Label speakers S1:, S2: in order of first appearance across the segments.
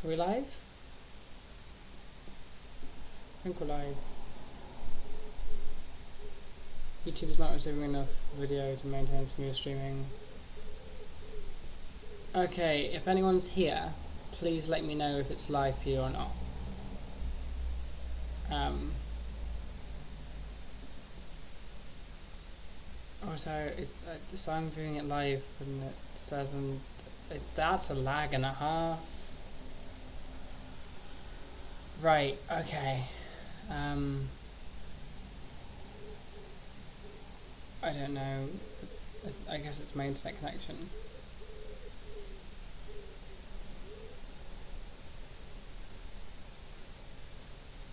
S1: Are we live? I think we're live. YouTube is not receiving enough video to maintain smooth streaming. Okay, if anyone's here, please let me know if it's live for you or not. Also, so I'm viewing it live and it says that's a lag and a half. Right, okay. I don't know. I guess it's my internet connection.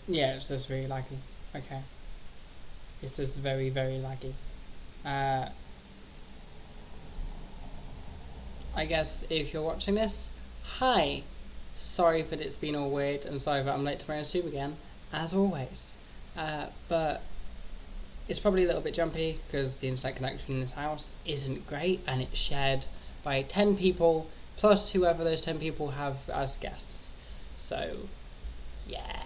S1: Yeah, it's just very laggy. Okay. It's just very, very laggy. I guess if you're watching this, hi! Sorry that it's been all weird and sorry that I'm late to my own stream again, as always. But it's probably a little bit jumpy because the internet connection in this house isn't great and it's shared by 10 people plus whoever those 10 people have as guests. So, yeah,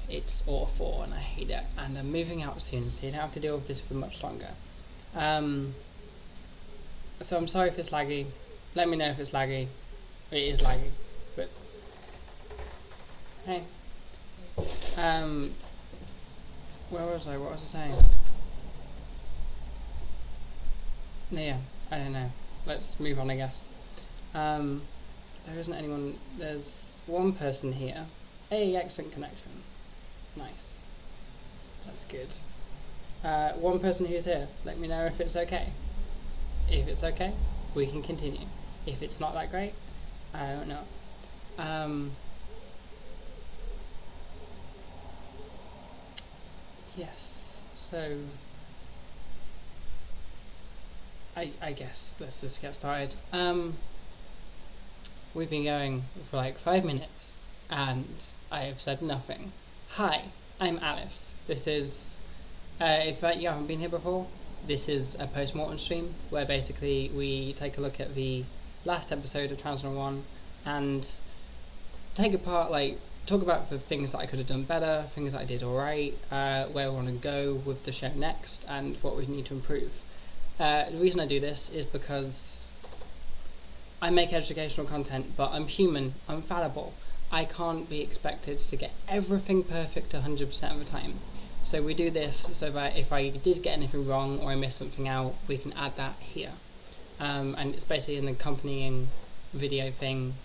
S1: it's awful and I hate it. And I'm moving out soon, so you don't have to deal with this for much longer. So I'm sorry if it's laggy. Let me know if it's laggy. It is laggy, but hey. Where was I? What was I saying? Yeah, I don't know. Let's move on, I guess. There isn't anyone. There's one person here. Hey, excellent connection. Nice. That's good. One person who's here. Let me know if it's okay. If it's okay, we can continue. If it's not that great, I don't know. Yes, so I guess let's just get started. We've been going for like 5 minutes and I have said nothing. Hi, I'm Alice. This is, if you haven't been here before, this is a Post-Mortom stream where basically we take a look at the last episode of Transform 1 and take apart, like, talk about the things that I could have done better, things that I did alright, where we want to go with the show next, and what we need to improve. The reason I do this is because I make educational content, but I'm human, I'm fallible. I can't be expected to get everything perfect 100% of the time. So we do this so that if I did get anything wrong or I missed something out, we can add that here. And it's basically an accompanying video thing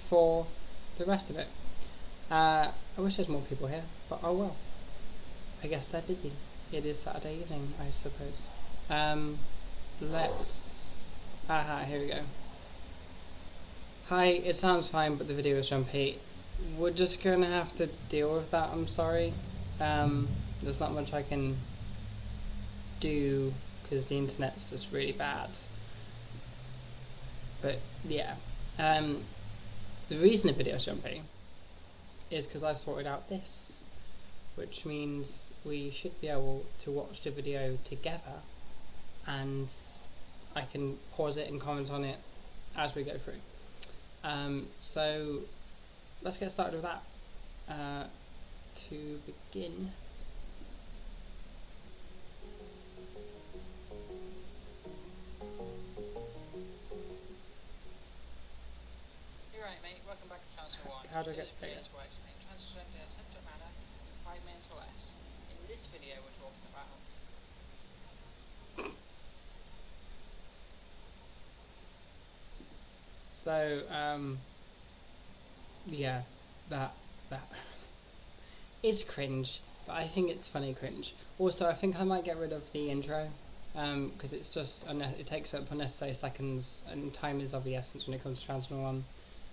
S1: for the rest of it. I wish there's more people here, but oh well. I guess they're busy. It is Saturday evening, I suppose. Here we go. Hi, it sounds fine, but the video is jumpy. We're just gonna have to deal with that, I'm sorry. There's not much I can do because the internet's just really bad. But yeah, the reason the video's jumpy is because I've sorted out this, which means we should be able to watch the video together and I can pause it and comment on it as we go through. So let's get started with that. To begin,
S2: You're right, mate. Welcome back to Transfer 1.
S1: How do I get paid?
S2: Where I explain transfer in a subject matter in 5 minutes or less. In this video, we're talking about
S1: so yeah, that it's cringe, but I think it's funny cringe. Also, I think I might get rid of the intro because it's just it takes up unnecessary seconds and time is of the essence when it comes to Transfer 1.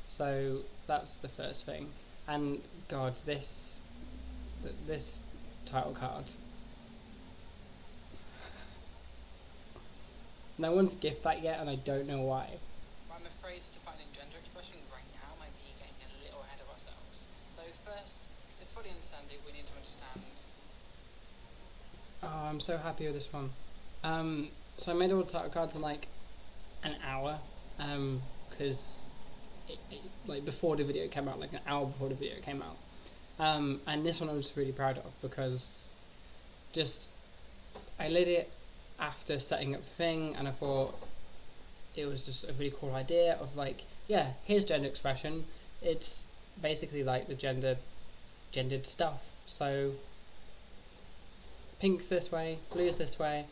S1: So that's the first thing. And God, this title card. No one's gifted that yet, and I don't know why.
S2: I'm afraid defining gender expression right now might be getting a little ahead of ourselves. So first, to fully understand it, we need to understand.
S1: Oh, I'm so happy with this one. So I made all the title cards in like an hour, because like before the video came out, like an hour before the video came out. And this one I was really proud of because just I lit it after setting up the thing, and I thought it was just a really cool idea of like, yeah, here's gender expression. It's basically like the gendered stuff. So pink's this way, blue's this way.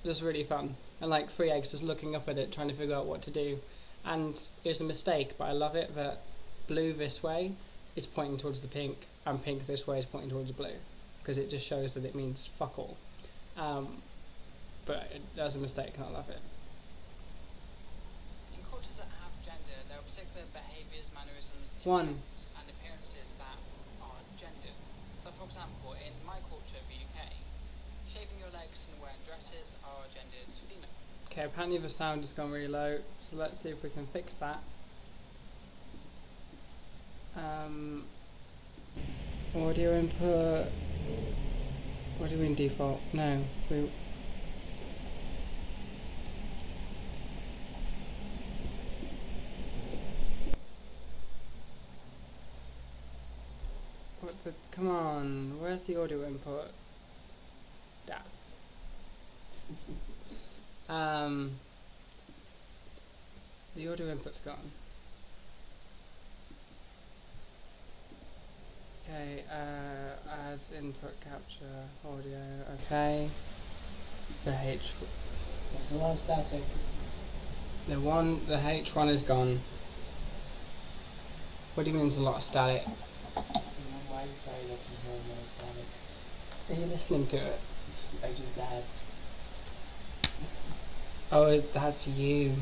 S1: Just really fun. And like 3 eggs just looking up at it, trying to figure out what to do. And it was a mistake, but I love it that blue this way is pointing towards the pink, and pink this way is pointing towards the blue, because it just shows that it means fuck all. But that's a mistake, and I love it.
S2: In cultures that have gender, there are particular behaviours, mannerisms,
S1: One.
S2: interests, and appearances that are gendered. So, for example, in my culture, the UK, shaving your legs and wearing dresses are gendered female.
S1: Okay, apparently the sound has gone really low, so let's see if we can fix that. Audio input. What do we mean default? No, we. What the? Come on, where's the audio input? That. The audio input's gone. Okay, as input capture audio, okay. The H.
S3: There's a lot of static.
S1: The H1 is gone. What do you mean there's a lot of static?
S3: On my side I can hear a lot of static.
S1: Are you listening to it?
S3: I just died.
S1: Oh, that's you.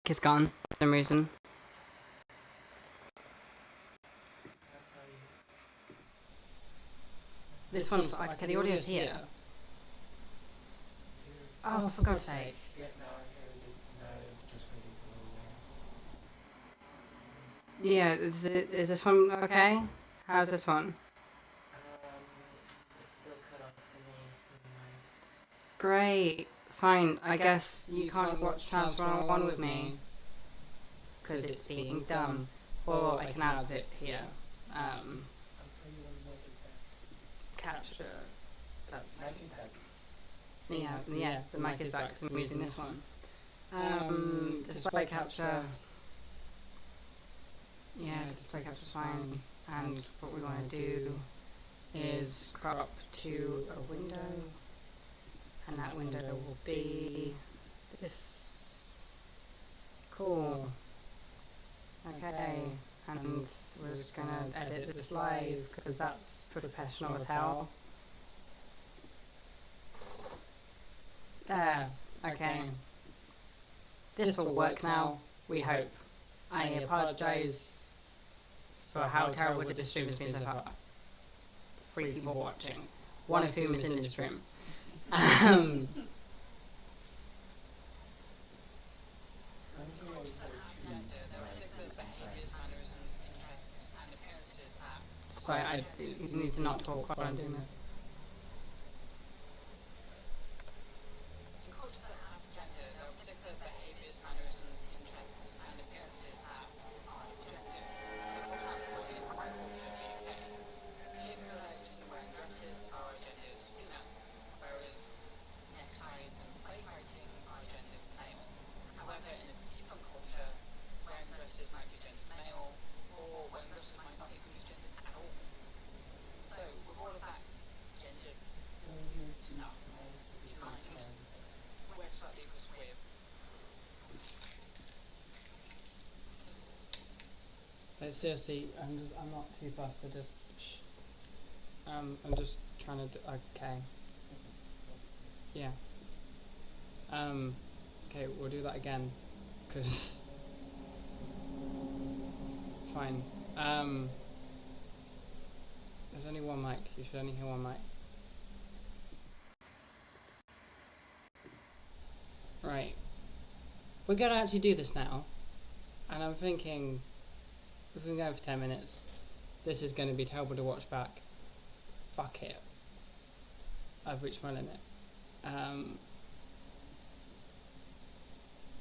S1: Kiss gone for some reason.
S3: That's how you...
S1: This one's okay. The audio's here. Oh, for God's sake!
S3: Yeah, now I hear it. Now it just really
S1: Yeah, is this one okay? How's this one?
S3: It's still cut off for me.
S1: Great. Fine. I guess you can't watch Trans 101 with me because it's being dumb. Or I can add it here.
S3: I'll tell you when the mic is back.
S1: Capture. That's.
S3: Mic is back.
S1: Yeah. The mic is back, so I'm using this one. Display capture. Yeah, display capture's fine. And what we want to do is crop to a window, and that window will be this. Cool. Okay, and we're just gonna edit this live because that's professional as hell. There. Okay. This will work now, we hope. I apologise for how terrible the stream has been so far. 3 people watching, one of whom is in this room. Sorry, I need to not talk while I'm doing this.
S2: In cultures that have gender, there are particular behaviours, mannerisms, interests, and appearances that are gendered. So, for example, in my culture, the UK, shaving your legs and wearing dresses are gendered female, whereas neckties and plate writing are gendered male. However, in a different culture, wearing dresses might be gendered male, or wearing dresses might not even be gendered at all. So, with all of that gendered stuff, you can't just work slightly with.
S1: Like, seriously, I'm not too fussed. I'm just trying to. Okay. Yeah. Okay, we'll do that again, because fine. There's only one mic. You should only hear one mic. Right. We're gonna actually do this now, and I'm thinking, if we've been going for 10 minutes, this is going to be terrible to watch back. Fuck it. I've reached my limit.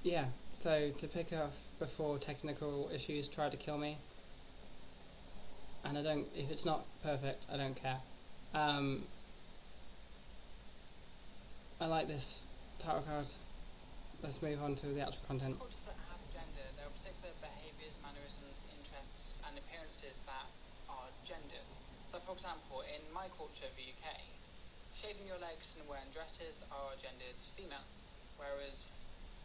S1: Yeah, so to pick up before technical issues try to kill me, and if it's not perfect, I don't care. I like this title card. Let's move on to the actual content.
S2: Cultures that have gender, there are particular behaviours, mannerisms, interests, and appearances that are gendered. So, for example, in my culture of the UK, shaving your legs and wearing dresses are gendered female, whereas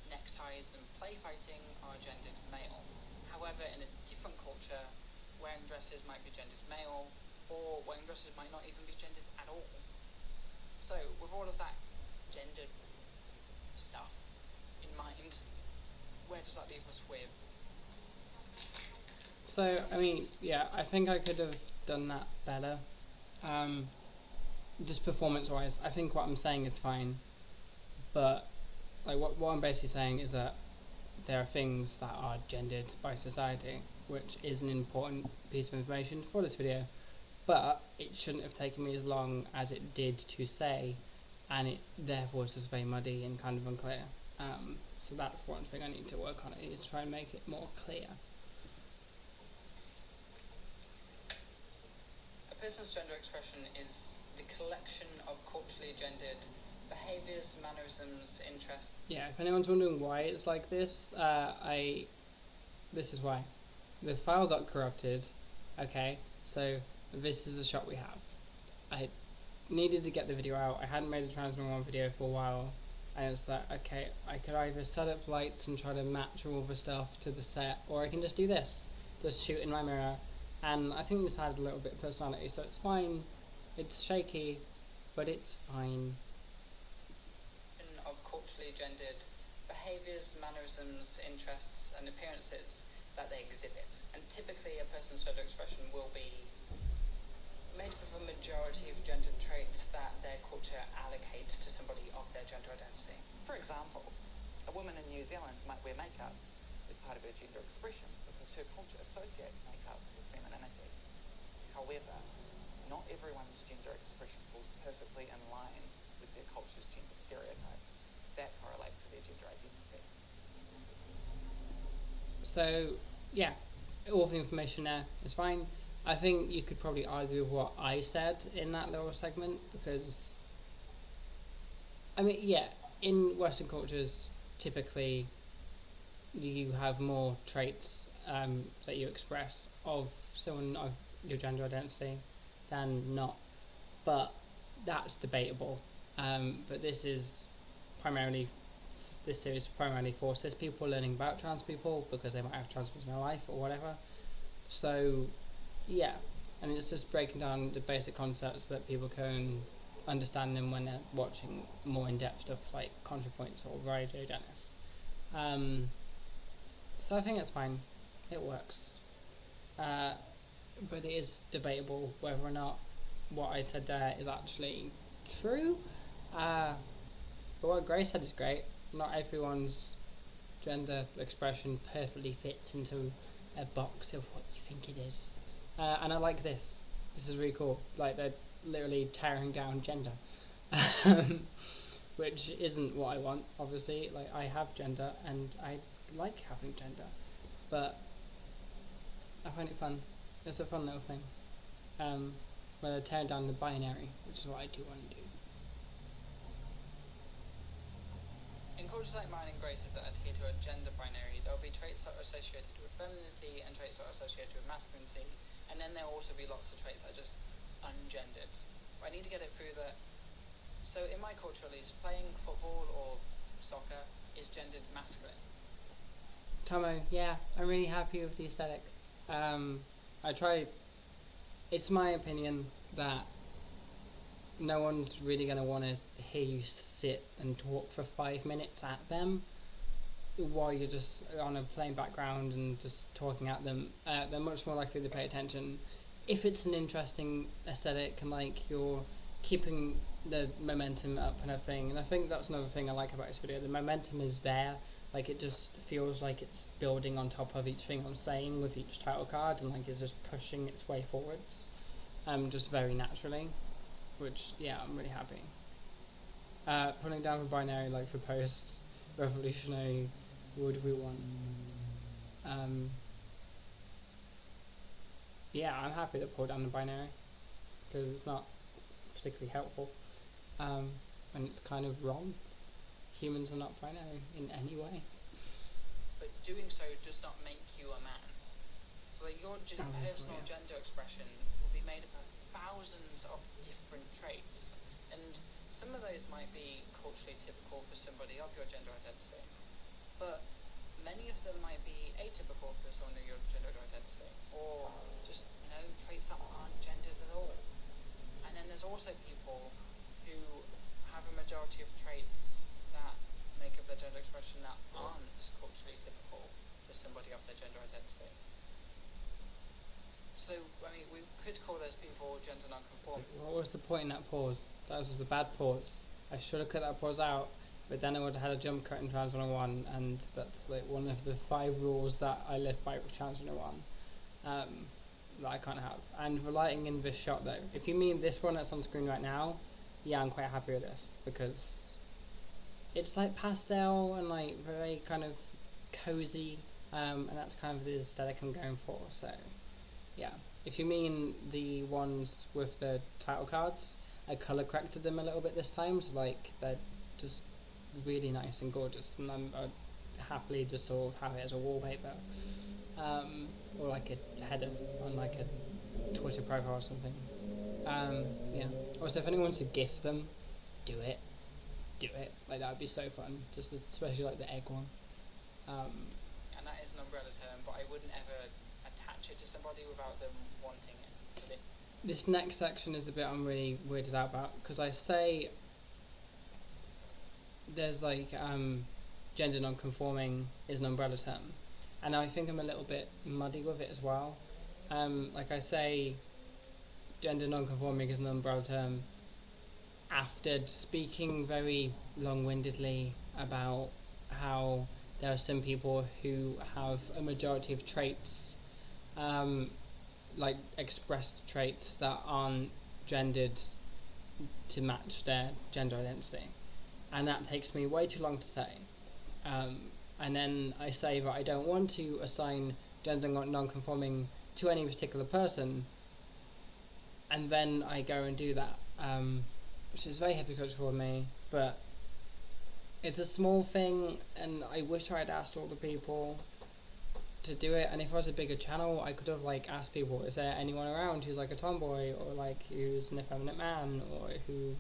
S2: neckties and play fighting are gendered male. However, in a different culture, wearing dresses might be gendered male, or wearing dresses might not even be gendered at all. So, with all of that gendered stuff in mind, where does that leave us with?
S1: So, I mean, yeah, I think I could have done that better. Just performance-wise, I think what I'm saying is fine, but like what I'm basically saying is that there are things that are gendered by society, which is an important piece of information for this video, but it shouldn't have taken me as long as it did to say, and it therefore is just very muddy and kind of unclear. So that's one thing I need to work on, is try and make it more clear.
S2: A person's gender expression is the collection of culturally gendered behaviours, mannerisms, interests.
S1: Yeah, if anyone's wondering why it's like this, this is why. The file got corrupted, okay, so this is the shot we have. I needed to get the video out. I hadn't made a Transform video for a while, and it's like, okay, I could either set up lights and try to match all the stuff to the set, or I can just do this, just shoot in my mirror, and I think this had a little bit of personality, so it's fine. It's shaky, but it's fine.
S2: Of culturally gendered behaviours, mannerisms, interests, and appearances that they exhibit. And typically a person's gender expression will be made up of a majority of gendered traits that their culture allocates to somebody of their gender identity.
S4: For example, a woman in New Zealand might wear makeup as part of her gender expression because her culture associates makeup with femininity. However, not everyone's gender expression falls perfectly in line with their culture's gender stereotypes that correlate to their gender identity.
S1: So, yeah, all the information there is fine. I think you could probably argue with what I said in that little segment, because, I mean, yeah, in Western cultures, typically you have more traits that you express of someone of your gender identity than not, but that's debatable. But this series is primarily for cis people learning about trans people because they might have trans people in their life or whatever. So, yeah, and it's just breaking down the basic concepts that people can understand them when they're watching more in-depth stuff like ContraPoints or Radio Dennis. So I think it's fine. It works. But it is debatable whether or not what I said there is actually true. But what Grace said is great. Not everyone's gender expression perfectly fits into a box of what you think it is. And I like this. This is really cool. Like, they're literally tearing down gender. Which isn't what I want, obviously. Like, I have gender, and I like having gender. But I find it fun. It's a fun little thing. Where they're tearing down the binary, which is what I do want to do.
S2: In cultures like mine and Grace's that adhere to a gender binary, there will be traits that are associated with femininity and traits that are associated with masculinity, and then there will also be lots of traits that are just ungendered. But I need to get it through that. So in my culture, at least, playing football or soccer is gendered masculine.
S1: Tomo, yeah, I'm really happy with the aesthetics. It's my opinion that no one's really going to want to hear you sit and talk for 5 minutes at them while you're just on a plain background and just talking at them. They're much more likely to pay attention if it's an interesting aesthetic and like you're keeping the momentum up and everything. And I think that's another thing I like about this video. The momentum is there. Like it just feels like it's building on top of each thing I'm saying with each title card, and like it's just pushing its way forwards, just very naturally. Which yeah, I'm really happy. Putting down for binary, like for posts, revolutionary, would we want? Yeah, I'm happy to pull down the binary because it's not particularly helpful, and it's kind of wrong. Humans are not binary in any way.
S2: But doing so does not make you a man. So like your personal
S1: yeah.
S2: gender expression will be made up of thousands of different traits, and some of those might be culturally typical for somebody of your gender identity, but many of them might be atypical for someone of your gender identity, or just, traits that aren't gendered at all. And then there's also people who have a majority of traits that make up their gender expression that aren't culturally typical for somebody of their gender identity. So, I mean, we could call those people gender non-conforming.
S1: So what was the point in that pause? That was just a bad pause. I should have cut that pause out, but then I would have had a jump cut in Trans 101, and that's like one of the 5 rules that I live by with Trans 101. That I can't have. And the lighting in this shot though, if you mean this one that's on screen right now, yeah, I'm quite happy with this because it's like pastel and like very kind of cozy, and that's kind of the aesthetic I'm going for. So yeah, if you mean the ones with the title cards, I colour corrected them a little bit this time, so like they're just really nice and gorgeous, and I'm happily just sort of have it as a wallpaper, or like a header on like a Twitter profile or something. Yeah. Also, if anyone wants to gift them, do it. Like that would be so fun. Just especially like the egg one.
S2: And that is an umbrella term, but I wouldn't ever attach it to somebody without them wanting it.
S1: This next section is the bit I'm really weirded out about, because I say there's like gender non-conforming is an umbrella term, and I think I'm a little bit muddy with it as well. Like I say gender non-conforming is an umbrella term after speaking very long-windedly about how there are some people who have a majority of traits, like expressed traits that aren't gendered to match their gender identity, and that takes me way too long to say. And then I say that I don't want to assign gender non-conforming to any particular person, and then I go and do that, which is very hypocritical of me, but it's a small thing, and I wish I had asked all the people to do it. And if I was a bigger channel, I could have like asked people, is there anyone around who's like a tomboy, or like who's an effeminate man, or who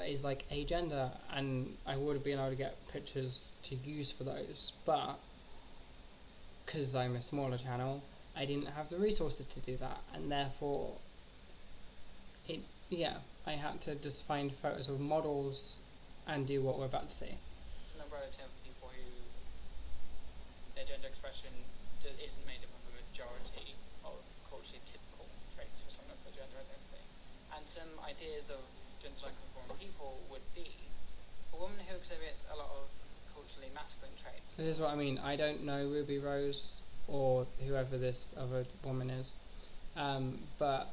S1: is like agender, and I would have been able to get pictures to use for those, but because I'm a smaller channel, I didn't have the resources to do that, and therefore I had to just find photos of models and do what we're about to see.
S2: It's an umbrella term for people who their gender expression isn't made up of a majority of culturally typical traits for someone of their gender identity. And some ideas of gender non-conforming people would be a woman who exhibits a lot of culturally masculine traits.
S1: This is what I mean. I don't know Ruby Rose or whoever this other woman is, but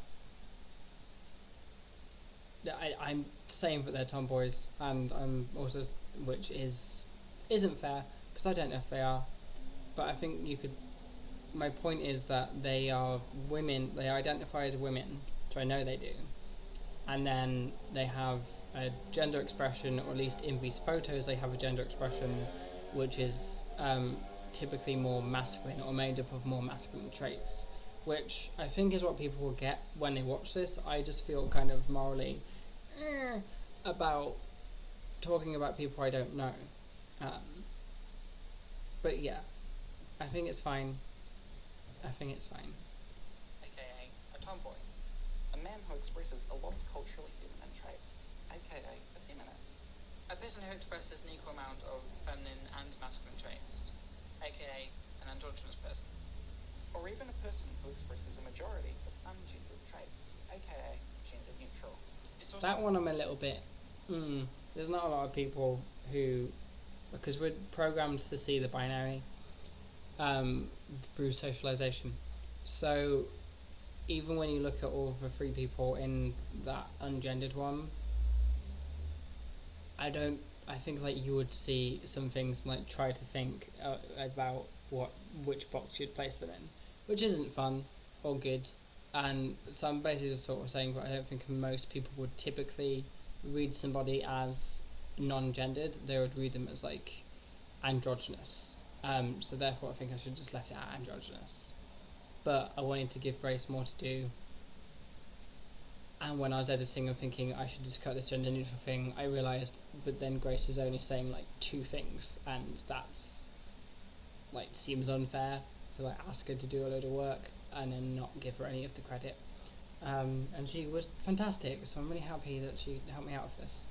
S1: I'm saying that they're tomboys, and I'm also, which isn't fair because I don't know if they are, but I think you could. My point is that they are women. They identify as women, which I know they do, and then they have a gender expression, or at least in these photos, they have a gender expression which is typically more masculine or made up of more masculine traits, which I think is what people will get when they watch this. I just feel kind of morally about talking about people I don't know. But yeah, I think it's fine.
S2: AKA a tomboy.
S4: A man who expresses a lot of culturally feminine aka effeminate.
S2: A person who expresses an equal amount of feminine and masculine traits, aka an androgynous person.
S4: Or even a person who expresses a majority of ungendered traits, aka gender neutral.
S2: It's also
S1: That one I'm a little bit. There's not a lot of people who, because we're programmed to see the binary through socialization. So even when you look at all the three people in that ungendered one, I think like you would see some things like try to think about which box you'd place them in, which isn't fun or good. And so I'm basically just sort of saying that I don't think most people would typically read somebody as non-gendered. They would read them as like androgynous. So therefore I think I should just let it at androgynous. But I wanted to give Grace more to do. And when I was editing and thinking I should just cut this gender neutral thing, I realised, but then Grace is only saying like 2 things, and that's like seems unfair to like ask her to do a load of work and then not give her any of the credit. And she was fantastic, so I'm really happy that she helped me out with this.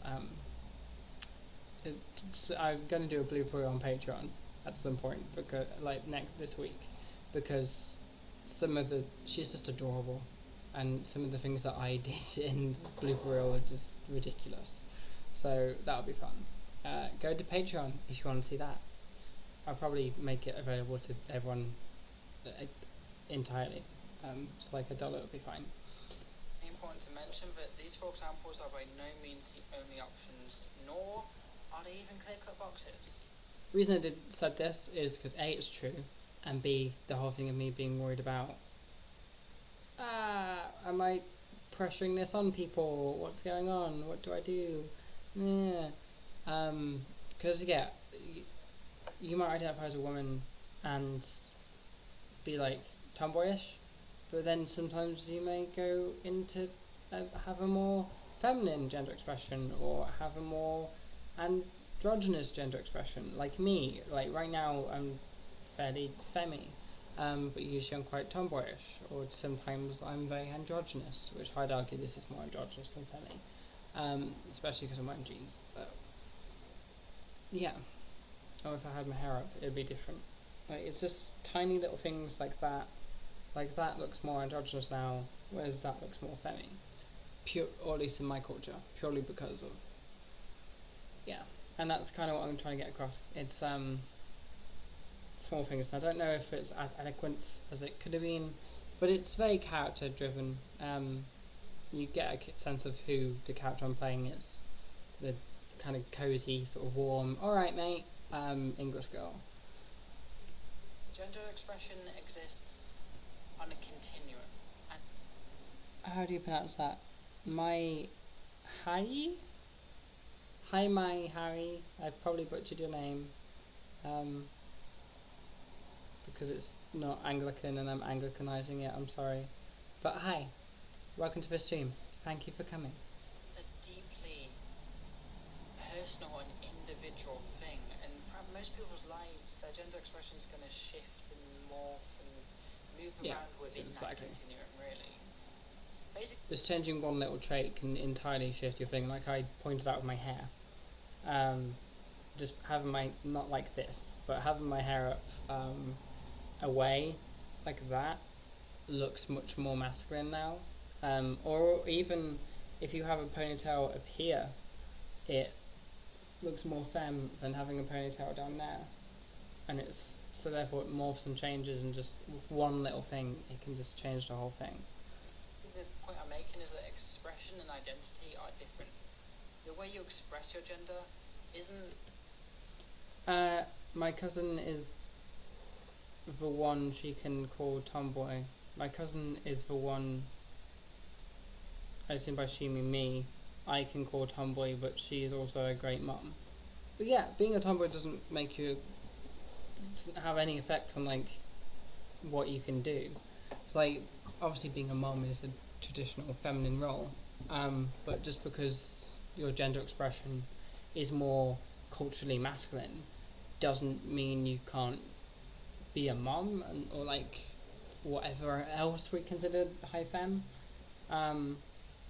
S1: I'm going to do a blooper reel on Patreon at some point, because this week, because she's just adorable, and some of the things that I did in blooper reel are just ridiculous. So that'll be fun. Go to Patreon if you want to see that. I'll probably make it available to everyone entirely. So like $1 will be fine.
S2: important to mention that these 4 examples are by no means the only options, nor are they even clear-cut boxes.
S1: The reason I said this is because A, it's true, and B, the whole thing of me being worried about, am I pressuring this on people? What's going on? What do I do? Because you might identify as a woman and be like tomboyish, but then sometimes you may go into have a more feminine gender expression, or have a more androgynous gender expression, like me. Like right now I'm fairly femmy, but usually I'm quite tomboyish, or sometimes I'm very androgynous, which I'd argue this is more androgynous than femmy, especially because I'm wearing jeans. Yeah. Or if I had my hair up, it'd be different. Like, it's just tiny little things like that. Like that looks more androgynous now, whereas that looks more femmy. Or at least in my culture, purely because of, and that's kind of what I'm trying to get across. It's small things, and I don't know if it's as eloquent as it could have been, but it's very character driven. You get a sense of who the character I'm playing is, the kind of cozy, sort of warm, alright mate, English girl.
S2: Gender expression exists on a continuum. And
S1: How do you pronounce that? My Harry? Hi, my Harry. I've probably butchered your name. Because it's not Anglican and I'm Anglicanizing it, I'm sorry. But hi, welcome to the stream. Thank you for coming.
S2: it's a deeply personal and individual thing, and for most people's lives, their gender expression is going to shift and morph and move
S1: Yeah,
S2: around within
S1: exactly.
S2: that continuum, really. Basically,
S1: Just changing one little trait can entirely shift your thing, like I pointed out with my hair. Just having my, not like this, but having my hair up away like that looks much more masculine now. Or even if you have a ponytail up here, it looks more femme than having a ponytail down there. And it's, so therefore it morphs and changes, and just with one little thing it can just change the whole thing.
S2: the point I'm making is that expression and identity are different. The way you express your gender isn't.
S1: My cousin is the one she can call tomboy. My cousin is the one, I assume by she mean me, I can call tomboy, but she is also a great mum. But yeah, being a tomboy doesn't have any effect on like what you can do. It's like, obviously being a mum is a traditional feminine role, but just because your gender expression is more culturally masculine doesn't mean you can't be a mom, or like whatever else we consider high femme,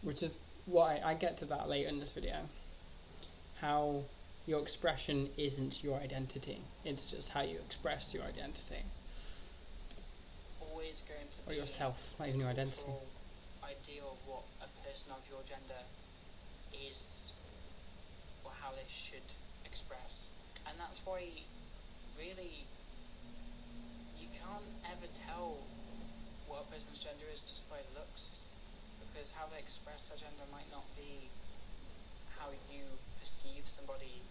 S1: which is why I get to that later in this video. how your expression isn't your identity. It's just how you express your identity.
S2: Always going to
S1: Or
S2: be
S1: yourself, not even your
S2: a
S1: identity.
S2: cultural idea of what a person of your gender is, or how they should express. And that's why, really, you can't ever tell what a person's gender is just by looks, because how they express their gender might not be how you perceive somebody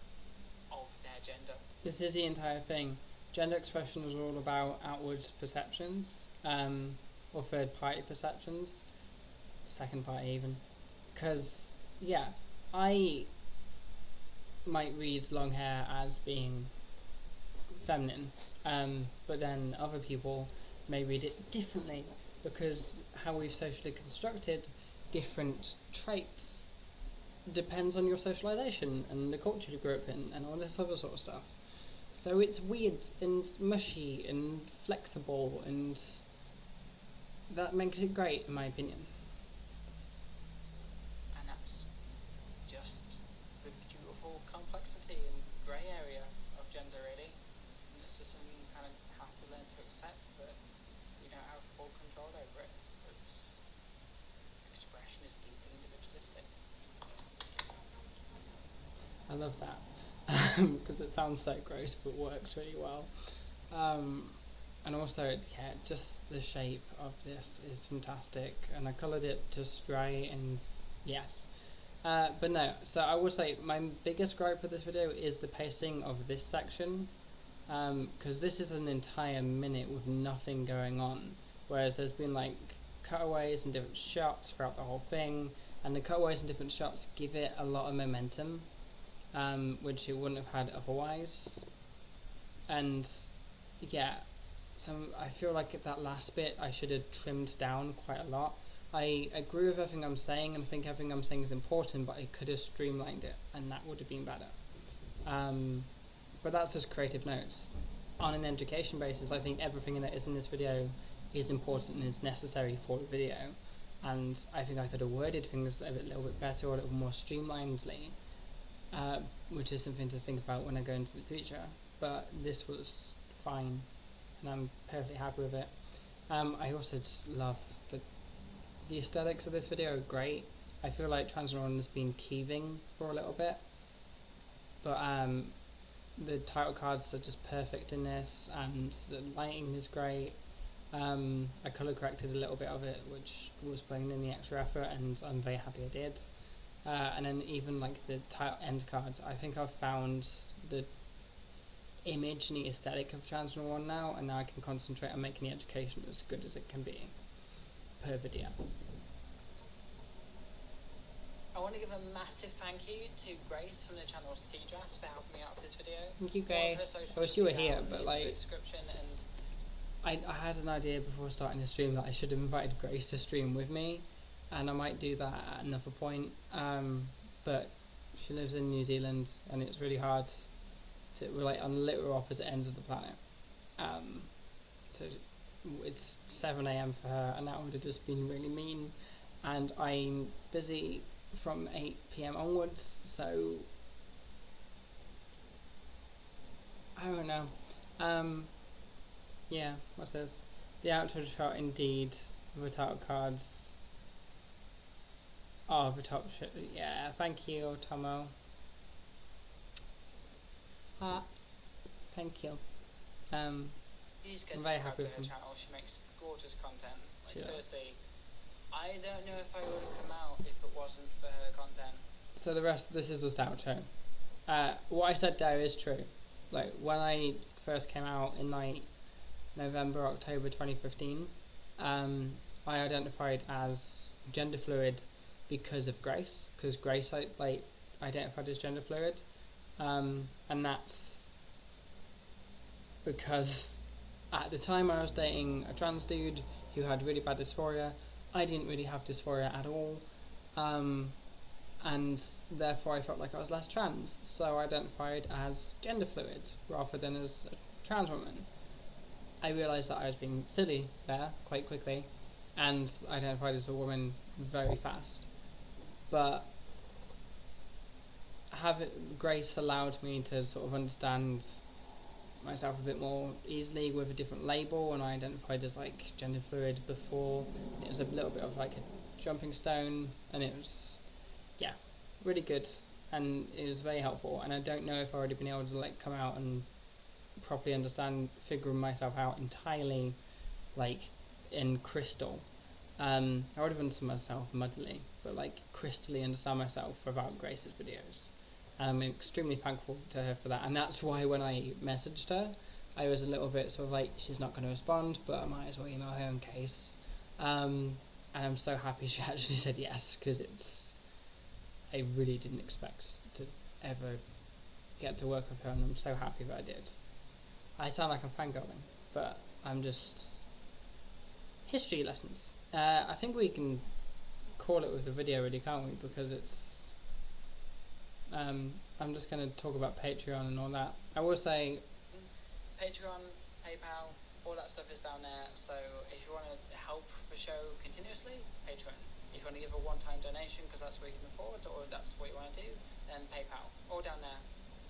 S2: of their gender.
S1: This is the entire thing. Gender expression is all about outward perceptions, or third party perceptions, second party even. Because, yeah, I might read long hair as being feminine, but then other people may read it differently because how we've socially constructed different traits depends on your socialization and the culture you grew up in and all this other sort of stuff. So it's weird and mushy and flexible, and that makes it great in my opinion.
S2: And that's just the beautiful complexity and grey area of gender, really. And it's just something you kind of have to learn to accept, but you don't have full control over it. It's, expression is deeply individualistic.
S1: I love that because it sounds so gross but works really well. And also, just the shape of this is fantastic, and I coloured it just right, and yes. But no, so I will say my biggest gripe with this video is the pacing of this section, because this is an entire minute with nothing going on, whereas there's been like cutaways and different shots throughout the whole thing, and the cutaways and different shots give it a lot of momentum, which it wouldn't have had otherwise. And yeah, I feel like at that last bit I should have trimmed down quite a lot. I agree with everything I'm saying and think everything I'm saying is important, but I could have streamlined it and that would have been better. But that's just creative notes. On an education basis, I think everything that is in this video is important and is necessary for the video, and I think I could have worded things a little bit better or a little more streamlinedly, which is something to think about when I go into the future. But this was fine, and I'm perfectly happy with it. I also just love the aesthetics of this video are great. I feel like Transnorm has been teething for a little bit, but the title cards are just perfect in this, and the lighting is great. I colour corrected a little bit of it, which was putting in the extra effort, and I'm very happy I did. And then even like the title end cards, I think I've found the image and the aesthetic of Transnorm 1 now, and now I can concentrate on making the education as good as it can be per video.
S2: I want to give a massive thank you to Grace from the channel Seadrass for helping me out with this video.
S1: Thank you,
S2: All of her
S1: Grace.
S2: social
S1: I wish you were
S2: media
S1: here,
S2: will
S1: but
S2: be in
S1: like
S2: the description, and
S1: I had an idea before starting the stream that I should have invited Grace to stream with me, and I might do that at another point. But she lives in New Zealand, and it's really hard to, we're like on literal opposite ends of the planet. So it's 7 AM for her, and that would have just been really mean. And I'm busy from 8 PM onwards, so I don't know. Yeah, what's this? The outro shot indeed, with the title cards. Oh, the top shot. Yeah, thank you, Tomo. Thank you.
S2: please go
S1: I'm very
S2: subscribe
S1: happy
S2: to
S1: with
S2: her
S1: them.
S2: channel. She makes gorgeous content.
S1: She
S2: Like,
S1: does.
S2: seriously, I don't know if I would have come out if it wasn't for her content.
S1: So the rest, this is just outro. What I said there is true. Like, when I first came out in like November, October 2015, I identified as gender fluid because of Grace, because Grace like identified as gender fluid, and that's because at the time I was dating a trans dude who had really bad dysphoria. I didn't really have dysphoria at all, and therefore I felt like I was less trans, so I identified as gender fluid rather than as a trans woman. I realised that I was being silly there quite quickly, and identified as a woman very fast. But Grace allowed me to sort of understand myself a bit more easily with a different label, and I identified as like gender fluid before. It was a little bit of like a jumping stone, and it was, yeah, really good, and it was very helpful. And I don't know if I've already been able to like come out and properly understand, figuring myself out entirely, like in crystal. I would have understood myself muddily, but like crystally understand myself without Grace's videos. I'm extremely thankful to her for that, and that's why when I messaged her, I was a little bit sort of like, she's not going to respond, but I might as well email her in case. And I'm so happy she actually said yes, because I really didn't expect to ever get to work with her, and I'm so happy that I did. I sound like I'm fangirling, but I'm just... history lessons. I think we can call it with the video, really, can't we? Because it's... I'm just going to talk about Patreon and all that. I will say...
S2: Patreon, PayPal, all that stuff is down there. So if you want to help the show continuously, Patreon. If you want to give a one-time donation because that's what you can afford, or that's what you want to do, then PayPal. All down there.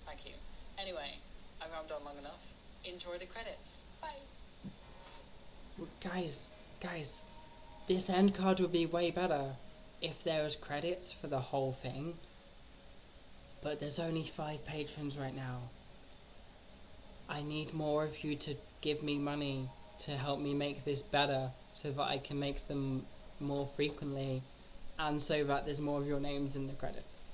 S2: Thank you. Anyway, I've rammed on long enough. Enjoy the credits. Bye.
S1: Well, guys, this end card would be way better if there was credits for the whole thing. But there's only 5 patrons right now. I need more of you to give me money to help me make this better, so that I can make them more frequently, and so that there's more of your names in the credits.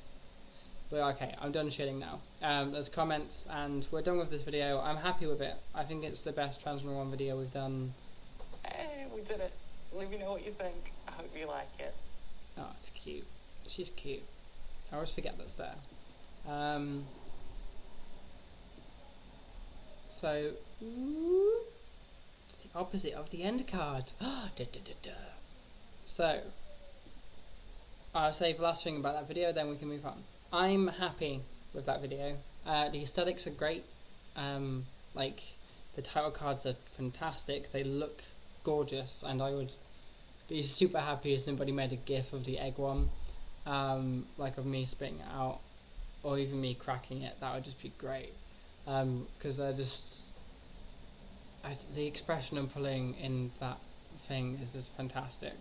S1: But okay, I'm done shitting now. There's comments, and we're done with this video. I'm happy with it. I think it's the best Transformer 1 video we've done.
S4: Hey, we did it. Let me know what you think. I hope you like it.
S1: Oh, it's cute. She's cute. I always forget that's there. So, it's the opposite of the end card. So, I'll save the last thing about that video, then we can move on. I'm happy with that video. The aesthetics are great. Like, the title cards are fantastic. They look gorgeous, and I would be super happy if somebody made a gif of the egg one, like of me spitting it out, or even me cracking it. That would just be great, because the expression I'm pulling in that thing is just fantastic.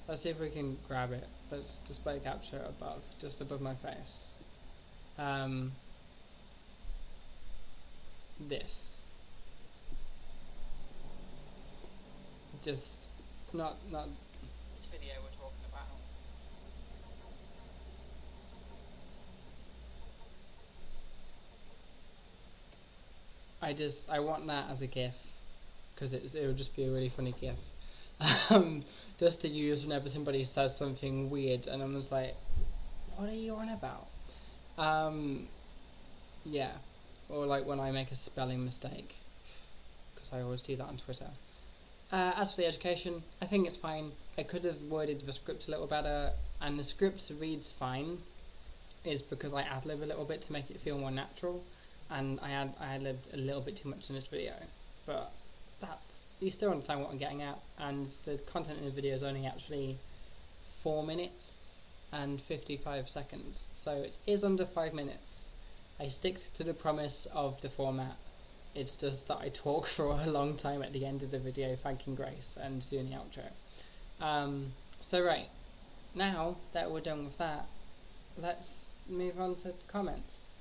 S1: Let's see if we can grab it. Let's display capture above, just above my face. This. Just not
S2: This video we're talking about.
S1: I want that as a GIF, because it would just be a really funny GIF. Just to use whenever somebody says something weird and I'm just like, what are you on about? Yeah, or like when I make a spelling mistake, because I always do that on Twitter. As for the education, I think it's fine. I could have worded the script a little better, and the script reads fine, is because I ad-lib a little bit to make it feel more natural, and I ad-libbed a little bit too much in this video, but you still understand what I'm getting at, and the content in the video is only actually 4 minutes and 55 seconds, so it is under 5 minutes. I stick to the promise of the format. It's just that I talk for a long time at the end of the video thanking Grace and doing the outro. So right, now that we're done with that, let's move on to comments.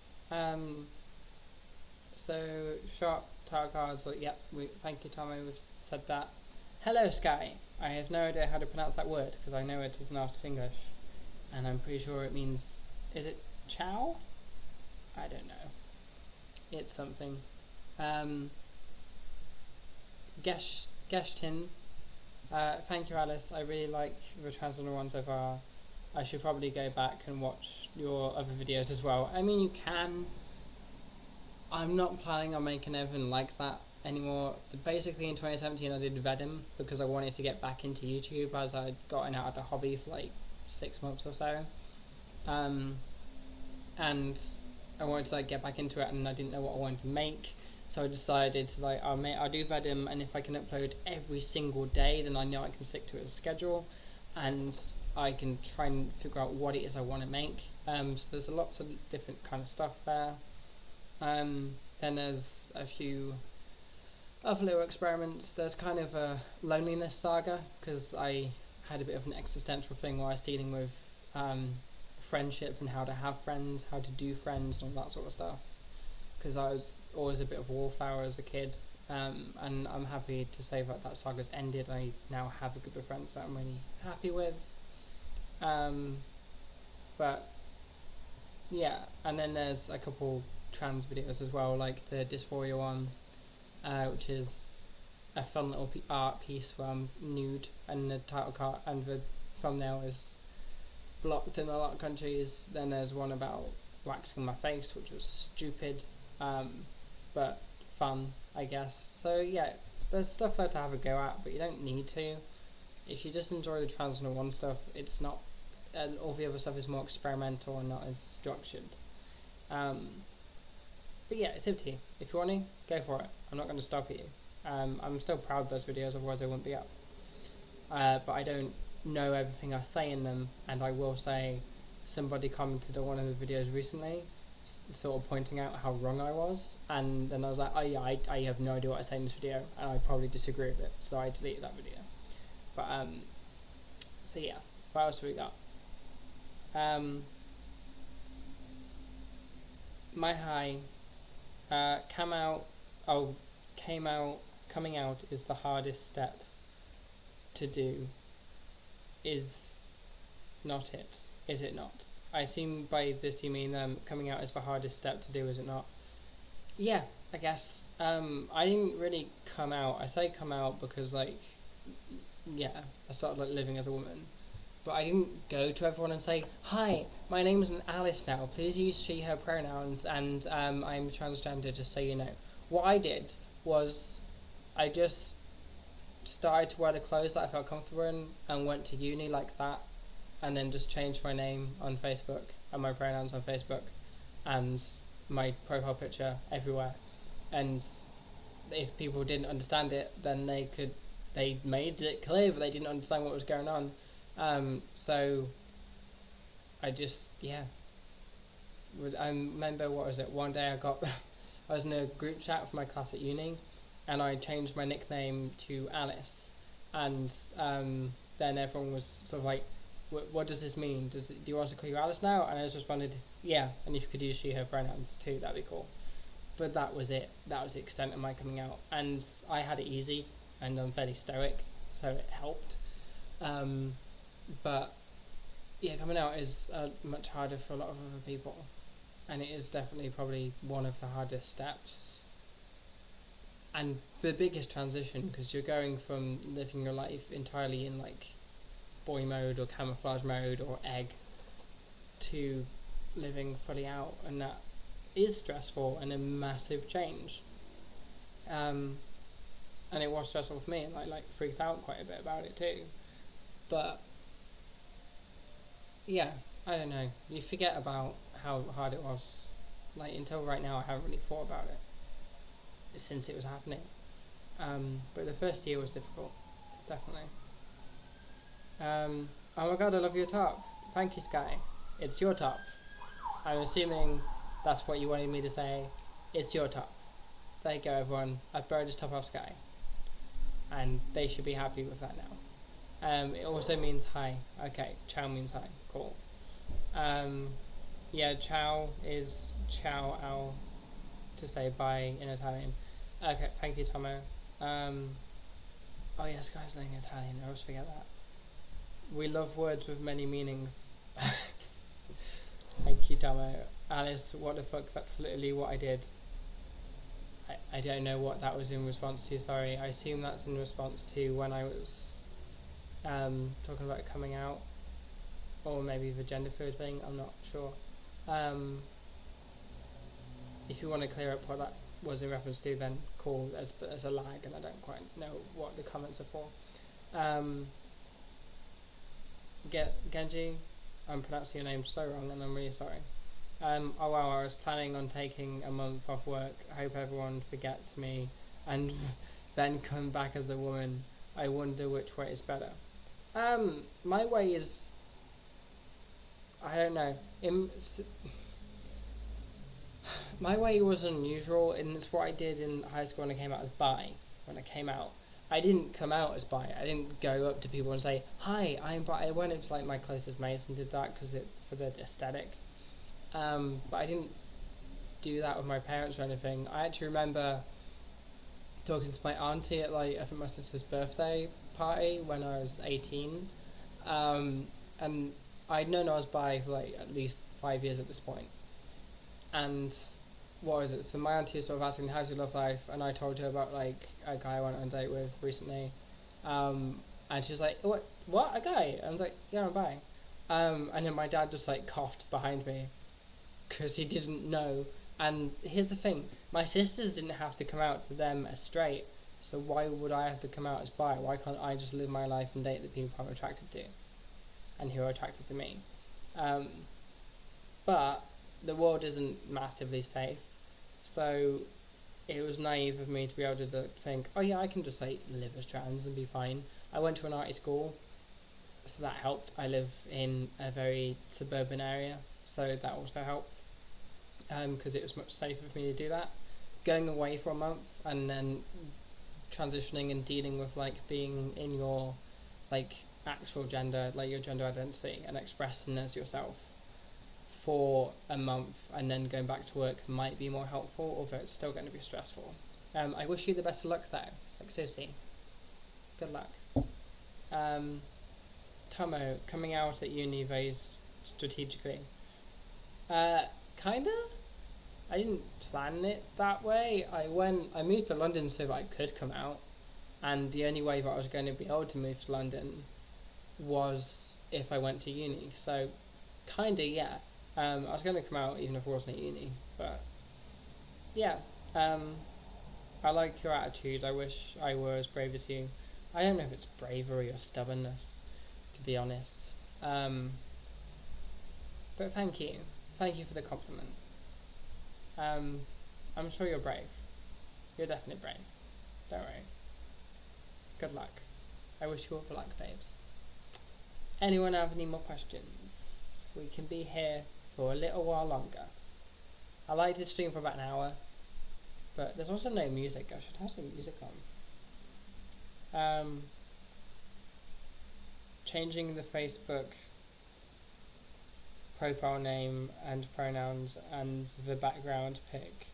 S1: So short title cards, like, yep, thank you Tommy, we've said that. Hello Sky, I have no idea how to pronounce that word because I know it is not English, and I'm pretty sure it means, is it ciao? I don't know. It's something. Geshtin, thank you Alice, I really like the Transformer one so far. I should probably go back and watch your other videos as well. I mean, you can. I'm not planning on making everything like that anymore. Basically in 2017 I did Vedim because I wanted to get back into YouTube, as I'd gotten out of the hobby for like 6 months or so. And I wanted to like get back into it, and I didn't know what I wanted to make. So I decided to like, I'll do Vedim, and if I can upload every single day, then I know I can stick to a schedule. And I can try and figure out what it is I want to make. So there's lots of different kind of stuff there. Then there's a few other little experiments. There's kind of a loneliness saga, because I had a bit of an existential thing where I was dealing with friendship and how to have friends, how to do friends, and all that sort of stuff. Because I was always a bit of a wallflower as a kid, and I'm happy to say that that saga's ended. I now have a group of friends that I'm really happy with. But yeah, and then there's a couple trans videos as well, like the dysphoria one, which is a fun little art piece where I'm nude, and the title card and the thumbnail is blocked in a lot of countries. Then there's one about waxing my face, which was stupid, but fun, I guess. So yeah, there's stuff there to have a go at, but you don't need to. If you just enjoy the Trans 101 stuff, it's not, and all the other stuff is more experimental and not as structured. But yeah, it's up to you. If you want to, go for it. I'm not going to stop you. I'm still proud of those videos, otherwise they wouldn't be up. But I don't know everything I say in them, and I will say somebody commented on one of the videos recently, sort of pointing out how wrong I was, and then I was like, oh yeah, I have no idea what I say in this video, and I probably disagree with it, so I deleted that video. But so yeah, what else have we got? My high coming out is the hardest step to do. Is not it? Is it not? I assume by this you mean coming out is the hardest step to do, is it not? Yeah, I guess. I didn't really come out. I say come out because, like, yeah, I started like living as a woman. But I didn't go to everyone and say, hi, my name is Alice now, please use she, her pronouns, and I'm transgender, just so you know. What I did was, I just started to wear the clothes that I felt comfortable in, and went to uni like that, and then just changed my name on Facebook, and my pronouns on Facebook, and my profile picture everywhere. And if people didn't understand it, then they made it clear that they didn't understand what was going on. So I just, yeah. I remember, what was it, one day I was in a group chat for my class at uni, and I changed my nickname to Alice, and then everyone was sort of like, what does this mean? Do you want us to call you Alice now? And I just responded, yeah, and if you could use she, her pronouns too, that'd be cool. But that was it. That was the extent of my coming out, and I had it easy, and I'm fairly stoic, so it helped. But yeah, coming out is much harder for a lot of other people, and it is definitely probably one of the hardest steps, and the biggest transition, because you're going from living your life entirely in like boy mode or camouflage mode or egg to living fully out, and that is stressful and a massive change. And it was stressful for me, and I like freaked out quite a bit about it too. But yeah, I don't know. You forget about how hard it was. Like, until right now, I haven't really thought about it since it was happening. But the first year was difficult, definitely. Oh my god, I love your top. Thank you, Sky. It's your top. I'm assuming that's what you wanted me to say. It's your top. There you go, everyone. I've borrowed this top off Sky, and they should be happy with that now. It also means hi. Okay, ciao means hi. Cool. Yeah, ciao is ciao al, to say bye in Italian. Okay, thank you, Tomo. Oh yeah, Sky's learning Italian. I always forget that. We love words with many meanings. Thank you, Tomo. Alice, what the fuck? That's literally what I did. I don't know what that was in response to. Sorry, I assume that's in response to when I was talking about coming out, or maybe the gender fluid thing. I'm not sure. If you want to clear up what that was in reference to, then cool. There's a lag, and I don't quite know what the comments are for. Genji, I'm pronouncing your name so wrong, and I'm really sorry. Oh wow, I was planning on taking a month off work. I hope everyone forgets me and then come back as a woman. I wonder which way is better. My way is I don't know. My way was unusual, and it's what I did in high school when I came out as bi. When I came out, I didn't come out as bi. I didn't go up to people and say, "Hi, I'm bi." I went up to like my closest mates and did that because it for the aesthetic. But I didn't do that with my parents or anything. I actually remember talking to my auntie at like I think my sister's birthday party when I was 18, and I'd known I was bi for like at least 5 years at this point. And what was it? So my auntie was sort of asking how's your love life, and I told her about like a guy I went on a date with recently, and she was like, What? A guy?" I was like, "Yeah, I'm bi." And then my dad just like coughed behind me because he didn't know. And here's the thing: my sisters didn't have to come out to them as straight, so why would I have to come out as bi? Why can't I just live my life and date the people I'm attracted to, and who are attracted to me? Um, but the world isn't massively safe, so it was naive of me to be able to think, oh yeah, I can just like live as trans and be fine. I went to an arty school, so that helped. I live in a very suburban area, so that also helped, because it was much safer for me to do that. Going away for a month and then transitioning and dealing with like being in your like actual gender, like your gender identity, and expressing as yourself for a month and then going back to work might be more helpful, although it's still going to be stressful. I wish you the best of luck though, like seriously, good luck. Tomo, coming out at uni very strategically. Kinda. I didn't plan it that way. I moved to London so that I could come out, and the only way that I was going to be able to move to London was if I went to uni. So, kinda, yeah. I was going to come out even if I wasn't at uni, but yeah. I like your attitude. I wish I were as brave as you. I don't know if it's bravery or stubbornness, to be honest. But thank you. Thank you for the compliment. I'm sure you're brave. You're definitely brave. Don't worry. Good luck. I wish you all the luck, babes. Anyone have any more questions? We can be here for a little while longer. I like to stream for about an hour, but there's also no music. I should have some music on. Changing the Facebook profile name and pronouns and the background pic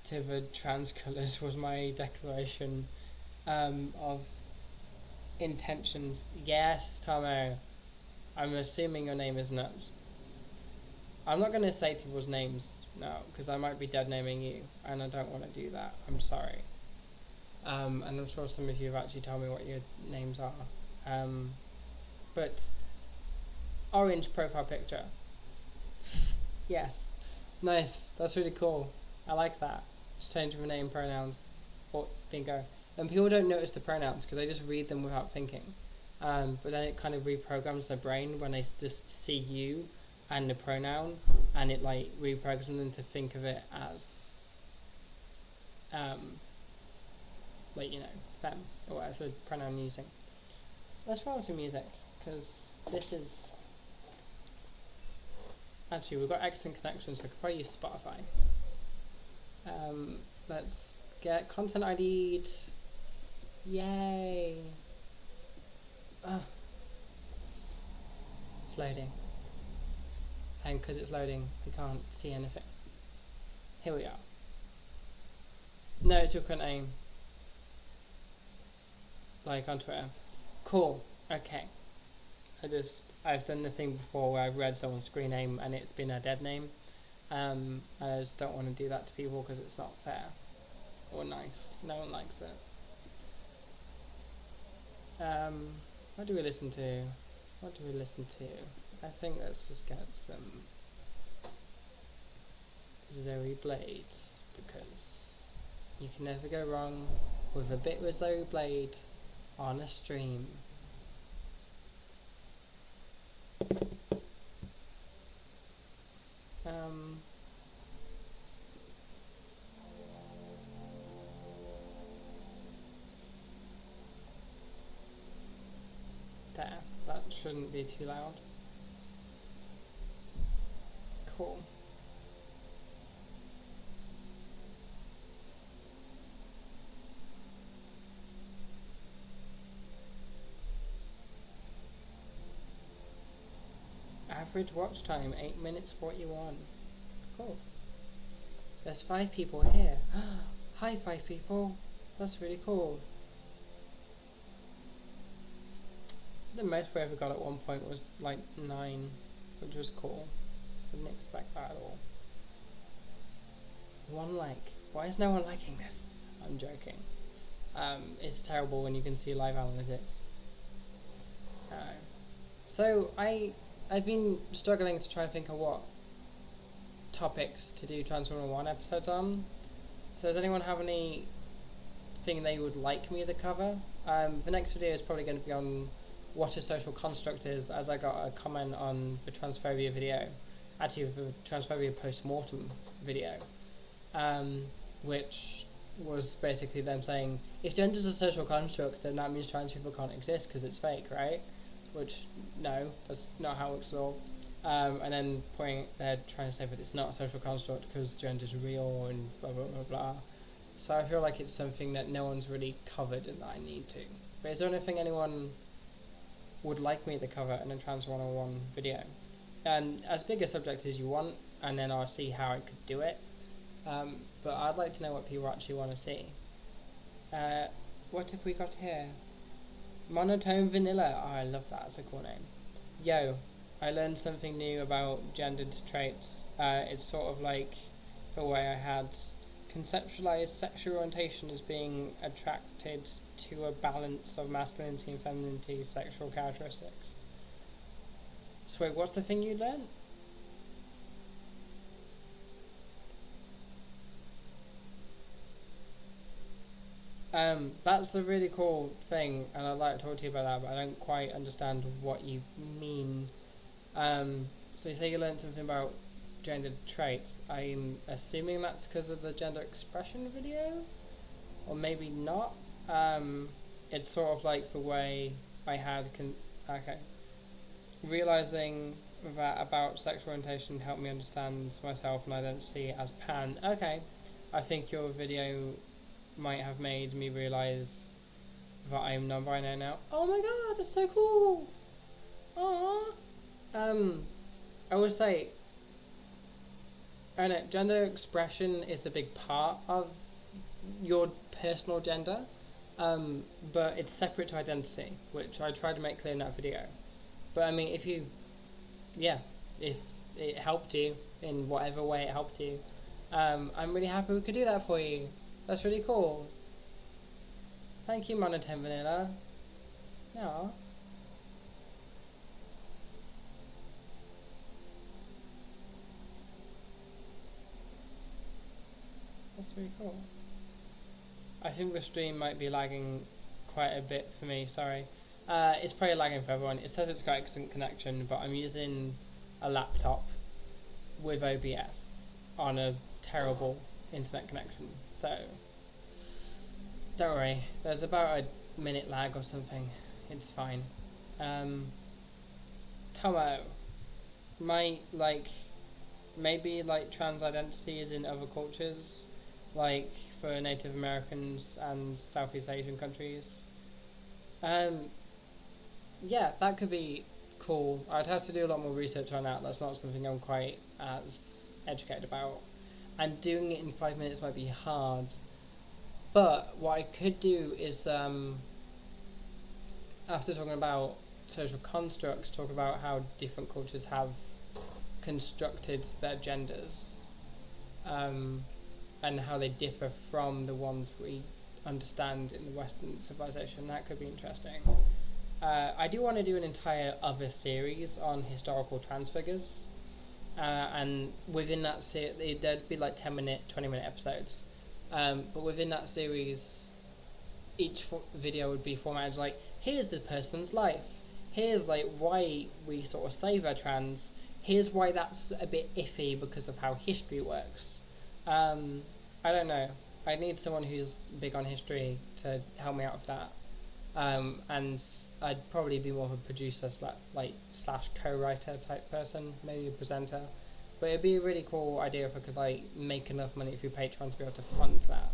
S1: to the trans colours was my declaration of intentions. Yes, Tomo. I'm assuming your name is Nut. I'm not going to say people's names now because I might be dead naming you, and I don't want to do that. I'm sorry. And I'm sure some of you have actually told me what your names are. But orange profile picture. Yes. Nice. That's really cool. I like that. Just changing the name, pronouns. Or bingo. And people don't notice the pronouns because they just read them without thinking. But then it kind of reprograms their brain when they just see you and the pronoun, and it like reprograms them to think of it as like, you know, femme or whatever pronoun I'm using. Let's put on some music because this is actually, we've got excellent connections, so I could probably use Spotify. Let's get content ID'd. Yay! It's loading. And because it's loading, we can't see anything. Here we are. No, it's your current name. Like on Twitter. Cool. Okay. I've done the thing before where I've read someone's screen name and it's been a dead name. I just don't want to do that to people because it's not fair or nice. No one likes it. What do we listen to? I think let's just get some Zoe Blade, because you can never go wrong with a bit with Zoe Blade on a stream. There, that shouldn't be too loud. Cool. Average watch time 8 minutes 41. Cool. There's 5 people here. Hi, 5 people. That's really cool. The most we ever got at one point was like 9, which was cool. Didn't expect that at all. 1 like. Why is no one liking this? I'm joking. It's terrible when you can see live analytics. So I've been struggling to try and think of what topics to do Transformer 1 episodes on. So does anyone have anything they would like me to cover? The next video is probably going to be on what a social construct is, as I got a comment on the transphobia video, actually the transphobia post-mortem video, which was basically them saying, if gender is a social construct, then that means trans people can't exist because it's fake, right? Which, no, that's not how it works at all. And then they're trying to say that it's not a social construct because gender is real and blah blah blah blah. So I feel like it's something that no one's really covered and that I need to. But is there anything anyone would like me to cover in a Trans 101 video? As big a subject as you want, and then I'll see how I could do it. But I'd like to know what people actually want to see. What have we got here? Monotone Vanilla. Oh, I love that. That's a cool name. Yo, I learned something new about gendered traits. It's sort of like the way I had conceptualized sexual orientation as being attracted to a balance of masculinity and femininity sexual characteristics. So wait, what's the thing you learned? That's the really cool thing, and I'd like to talk to you about that, but I don't quite understand what you mean. So you say you learned something about gendered traits. I'm assuming that's because of the gender expression video? Or maybe not. It's sort of like the way I had... okay. Realising that about sexual orientation helped me understand myself and identity as pan. Okay. I think your video might have made me realise that I'm non-binary now. Oh my god, that's so cool! Aww. I would say, I know, gender expression is a big part of your personal gender, but it's separate to identity, which I tried to make clear in that video. But I mean, if it helped you in whatever way it helped you, I'm really happy we could do that for you. That's really cool. Thank you, Monotone Vanilla. Yeah. That's really cool. I think the stream might be lagging quite a bit for me, sorry. It's probably lagging for everyone. It says it's got excellent connection, but I'm using a laptop with OBS on a terrible internet connection. So, don't worry, there's about a minute lag or something. It's fine. Tomo, maybe trans identity is in other cultures, like for Native Americans and Southeast Asian countries. Yeah, that could be cool. I'd have to do a lot more research on that. That's not something I'm quite as educated about. And doing it in 5 minutes might be hard. But what I could do is, after talking about social constructs, talk about how different cultures have constructed their genders, and how they differ from the ones we understand in the Western civilization. That could be interesting. I do want to do an entire other series on historical trans figures, and within that series there'd be like 10-minute, 20-minute episodes, but within that series each video would be formatted like, here's the person's life, here's like why we sort of say they're trans, here's why that's a bit iffy because of how history works. I don't know, I need someone who's big on history to help me out with that. And I'd probably be more of a producer slash co-writer type person, maybe a presenter. But it'd be a really cool idea if I could like make enough money through Patreon to be able to fund that.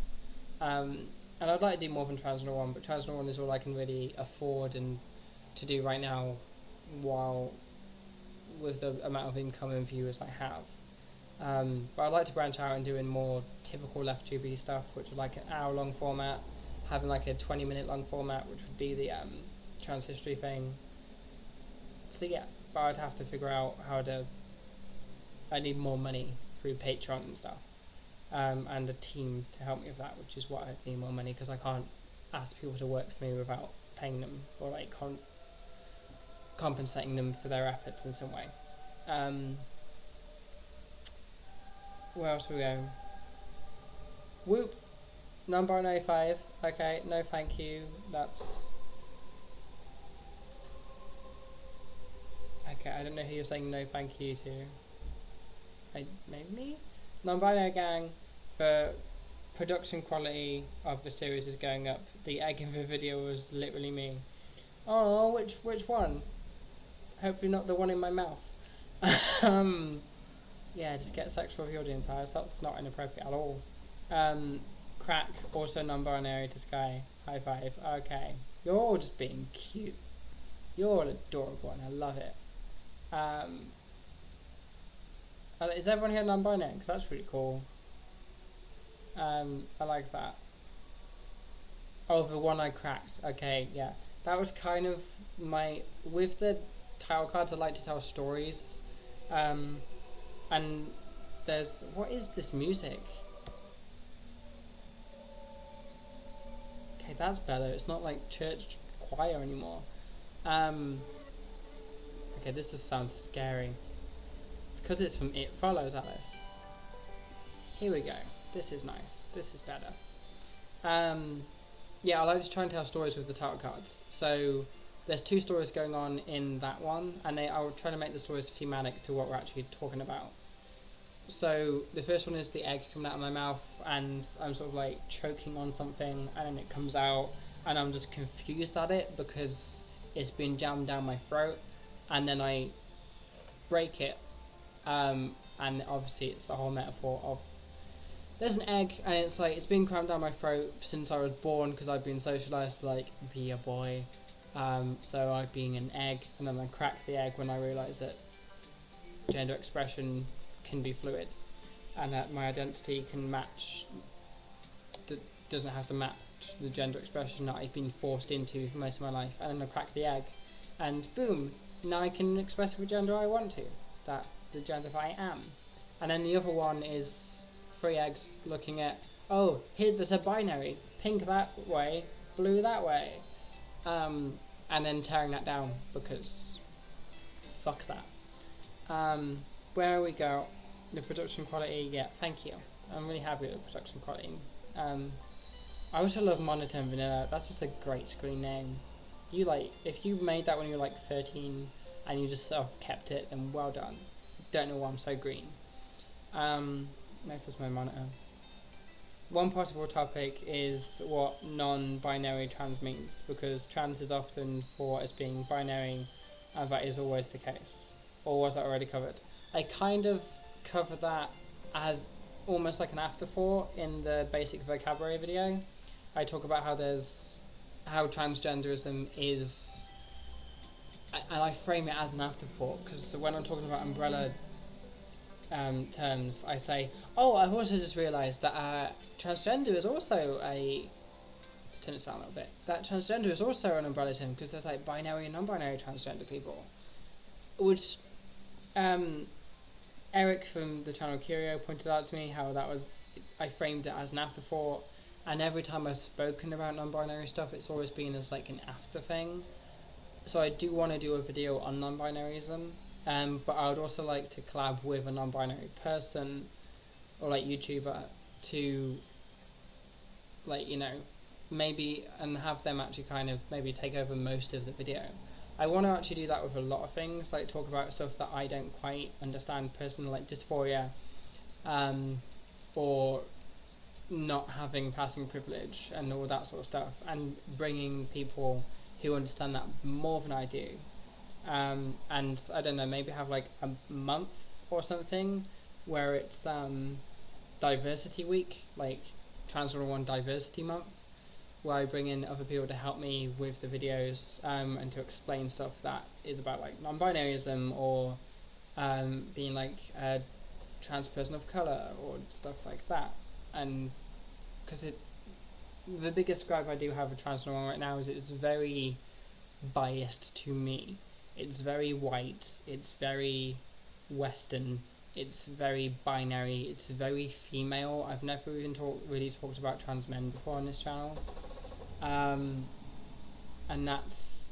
S1: And I'd like to do more than Transner One, but Transner One is all I can really afford and to do right now, while with the amount of income and viewers I have. But I'd like to branch out and doing more typical left tubey stuff, which is like an hour long format, having like a 20-minute long format, which would be the trans history thing. So yeah, but I'd have to figure out how to. I need more money through Patreon and stuff, and a team to help me with that, which is why I need more money, because I can't ask people to work for me without paying them or like compensating them for their efforts in some way. Where else are we going? Whoop! Non-binary 5. Okay, no thank you. That's... Okay, I don't know who you're saying no thank you to. Maybe me? Non-binary gang, the production quality of the series is going up. The egg in the video was literally me. Oh, which one? Hopefully not the one in my mouth. Yeah, just get sexual with the audience eyes. That's not inappropriate at all. Crack, also non-binary to Sky. High five. Okay. You're all just being cute. You're all adorable and I love it. Is everyone here non-binary? Because that's pretty cool. I like that. Oh, the one I cracked. Okay, yeah. That was kind of my... With the title cards, I like to tell stories. And there's... What is this music? Okay, that's better. It's not like church choir anymore. Okay, this just sounds scary. It's because it's from It Follows, Alice. Here we go. This is nice. This is better. Yeah, I like to try and tell stories with the title cards. So there's 2 stories going on in that one, and I'll try to make the stories thematic to what we're actually talking about. So the first one is the egg coming out of my mouth, and I'm sort of like choking on something, and then it comes out, and I'm just confused at it because it's been jammed down my throat, and then I break it, and obviously it's the whole metaphor of there's an egg, and it's like it's been crammed down my throat since I was born because I've been socialised to like be a boy. So I've been an egg, and then I crack the egg when I realise that gender expression can be fluid, and that my identity can match, doesn't have to match the gender expression that I've been forced into for most of my life. And then I crack the egg, and boom, now I can express the gender I want to, that the gender that I am. And then the other one is 3 eggs looking at, oh, there's a binary, pink that way, blue that way, and then tearing that down because fuck that. Where we go, the production quality, yeah, thank you. I'm really happy with the production quality. I also love Monotone Vanilla. That's just a great screen name. If you made that when you were like 13 and you just sort of kept it, then well done. Don't know why I'm so green. Next is my monitor. One possible topic is what non-binary trans means, because trans is often thought as being binary, and that is always the case. Or was that already covered? I kind of cover that as almost like an afterthought in the basic vocabulary video. I talk about how transgenderism is, and I frame it as an afterthought, because when I'm talking about umbrella terms, I say, oh, I've also just realised that transgender is also let's turn this down a little bit, that transgender is also an umbrella term, because there's like binary and non-binary transgender people, which Eric from the channel Curio pointed out to me how I framed it as an afterthought, and every time I've spoken about non-binary stuff, it's always been as like an after thing. So I do want to do a video on non-binaryism, but I would also like to collab with a non-binary person or like YouTuber to maybe, and have them actually kind of maybe take over most of the video. I want to actually do that with a lot of things, like talk about stuff that I don't quite understand personally, like dysphoria, or not having passing privilege and all that sort of stuff, and bringing people who understand that more than I do. And I don't know, maybe have like a month or something where it's diversity week, like Trans 101 Diversity Month, where I bring in other people to help me with the videos and to explain stuff that is about like non-binaryism or being like a trans person of colour or stuff like that. And because the biggest gripe I do have with Trans 101 right now is it's very biased to me. It's very white, it's very Western, it's very binary, it's very female. I've never even really talked about trans men before on this channel. And that's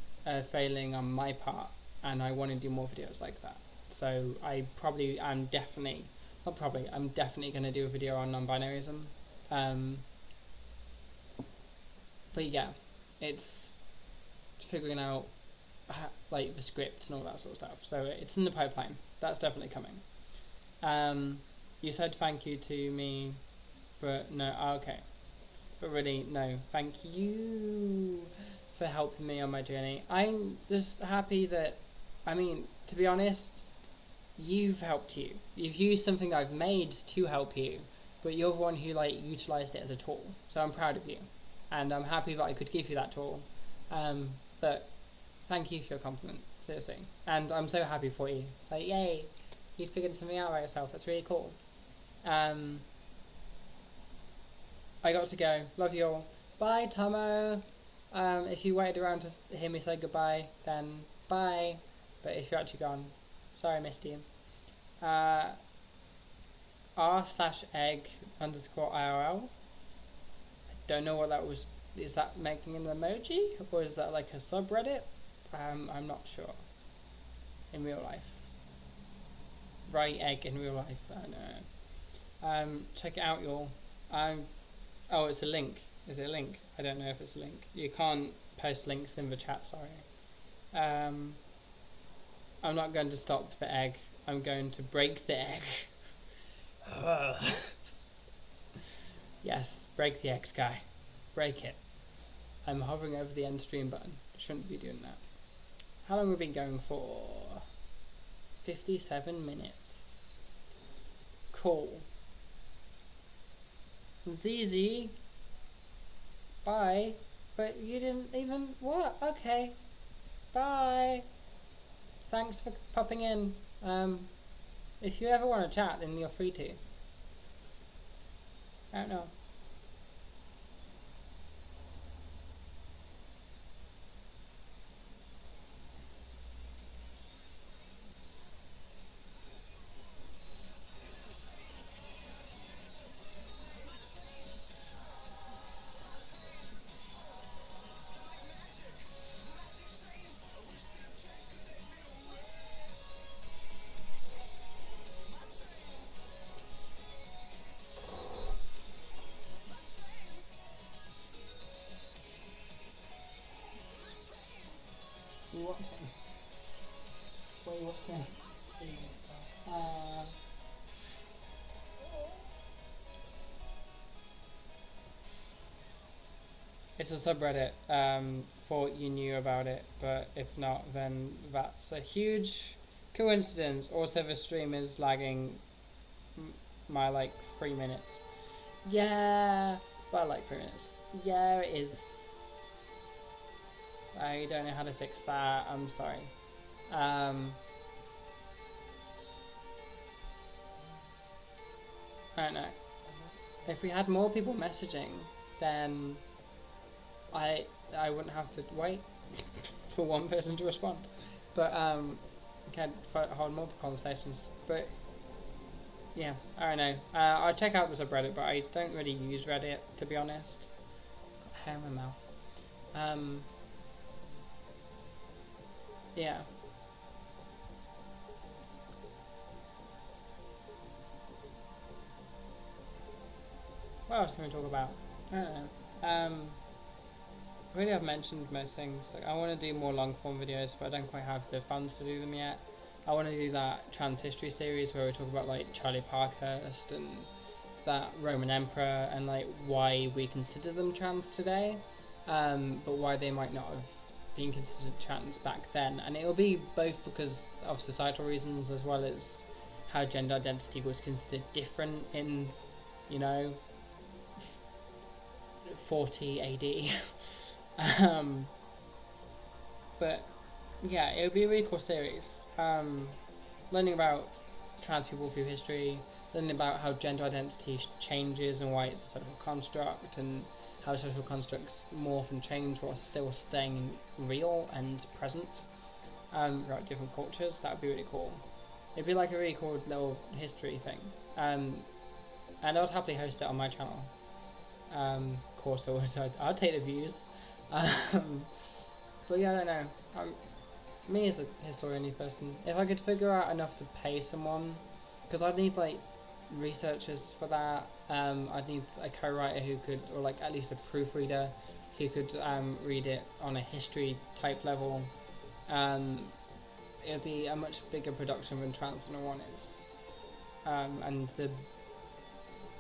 S1: failing on my part, and I want to do more videos like that. So I'm definitely going to do a video on non-binaryism. But yeah, it's figuring out like the script and all that sort of stuff. So it's in the pipeline. That's definitely coming. You said thank you to me, but no, okay. But really, no, thank you for helping me on my journey. I'm just happy that, I mean, to be honest, you've helped you. You've used something I've made to help you, but you're the one who like utilised it as a tool. So I'm proud of you, and I'm happy that I could give you that tool. But thank you for your compliment, seriously. And I'm so happy for you. Like, yay, you figured something out by yourself. That's really cool. I got to go. Love you all. Bye, Tomo. If you waited around to hear me say goodbye, then bye. But if you're actually gone, sorry I missed you. r/egg_IRL. I don't know what that was. Is that making an emoji? Or is that like a subreddit? I'm not sure. In real life. Right egg in real life. I don't know. Check it out, y'all. Oh, it's a link. Is it a link? I don't know if it's a link. You can't post links in the chat, sorry. I'm not going to stop the egg. I'm going to break the egg. Yes, break the egg, Sky. Break it. I'm hovering over the end stream button. Shouldn't be doing that. How long have we been going for? 57 minutes. Cool. ZZ. Bye. But you didn't even... What? Okay. Bye. Thanks for popping in. If you ever want to chat, then you're free to. I don't know. You watching? What are you watching? It's a subreddit. Thought you knew about it, but if not, then that's a huge coincidence. Also, the stream is lagging my like 3 minutes. Yeah, but like 3 minutes. Yeah, it is. I don't know how to fix that. I'm sorry. I don't know. If we had more people messaging, then I wouldn't have to wait for one person to respond. But we can hold more conversations. But yeah, I don't know. I'll check out the subreddit, but I don't really use Reddit, to be honest. Got hair in my mouth. Yeah. What else can we talk about? I don't know. I really have mentioned most things. Like, I want to do more long form videos, but I don't quite have the funds to do them yet. I want to do that trans history series where we talk about like Charlie Parkhurst and that Roman emperor and like why we consider them trans today, but why they might not have been considered trans back then. And it will be both because of societal reasons as well as how gender identity was considered different in, 40 AD. But yeah, it would be a really cool series. Learning about trans people through history, learning about how gender identity changes and why it's a social construct, and how social constructs morph and change while still staying real and present throughout different cultures. That would be really cool. It'd be like a really cool little history thing. And I would happily host it on my channel. Of course, I'd take the views. But yeah, I don't know. Me as a historian person, if I could figure out enough to pay someone, because I'd need like researchers for that. I'd need a co-writer who could, or like at least a proofreader who could read it on a history type level. It would be a much bigger production than Trans 101 is, and the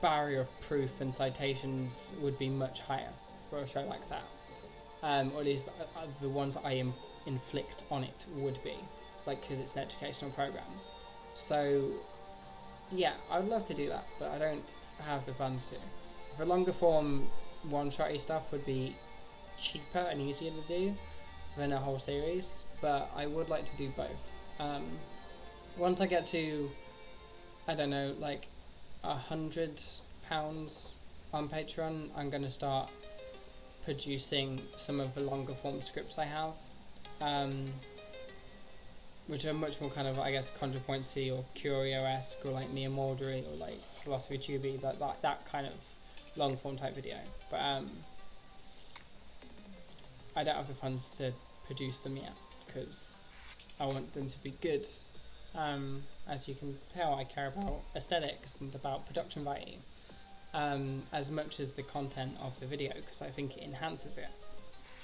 S1: barrier of proof and citations would be much higher for a show like that. Or at least the ones that I inflict on it would be, like, because it's an educational program. So yeah, I'd love to do that, but I don't have the funds to. The longer form one-shotty stuff would be cheaper and easier to do than a whole series, but I would like to do both. Once I get to, I don't know, like £100 on Patreon, I'm going to start producing some of the longer form scripts I have, which are much more kind of, I guess, ContraPointsy or Curio-esque, or like Mia Mauldry, or like Philosophy Tubey, that kind of long form type video. But I don't have the funds to produce them yet, because I want them to be good. As you can tell, I care about aesthetics and about production value as much as the content of the video, because I think it enhances it.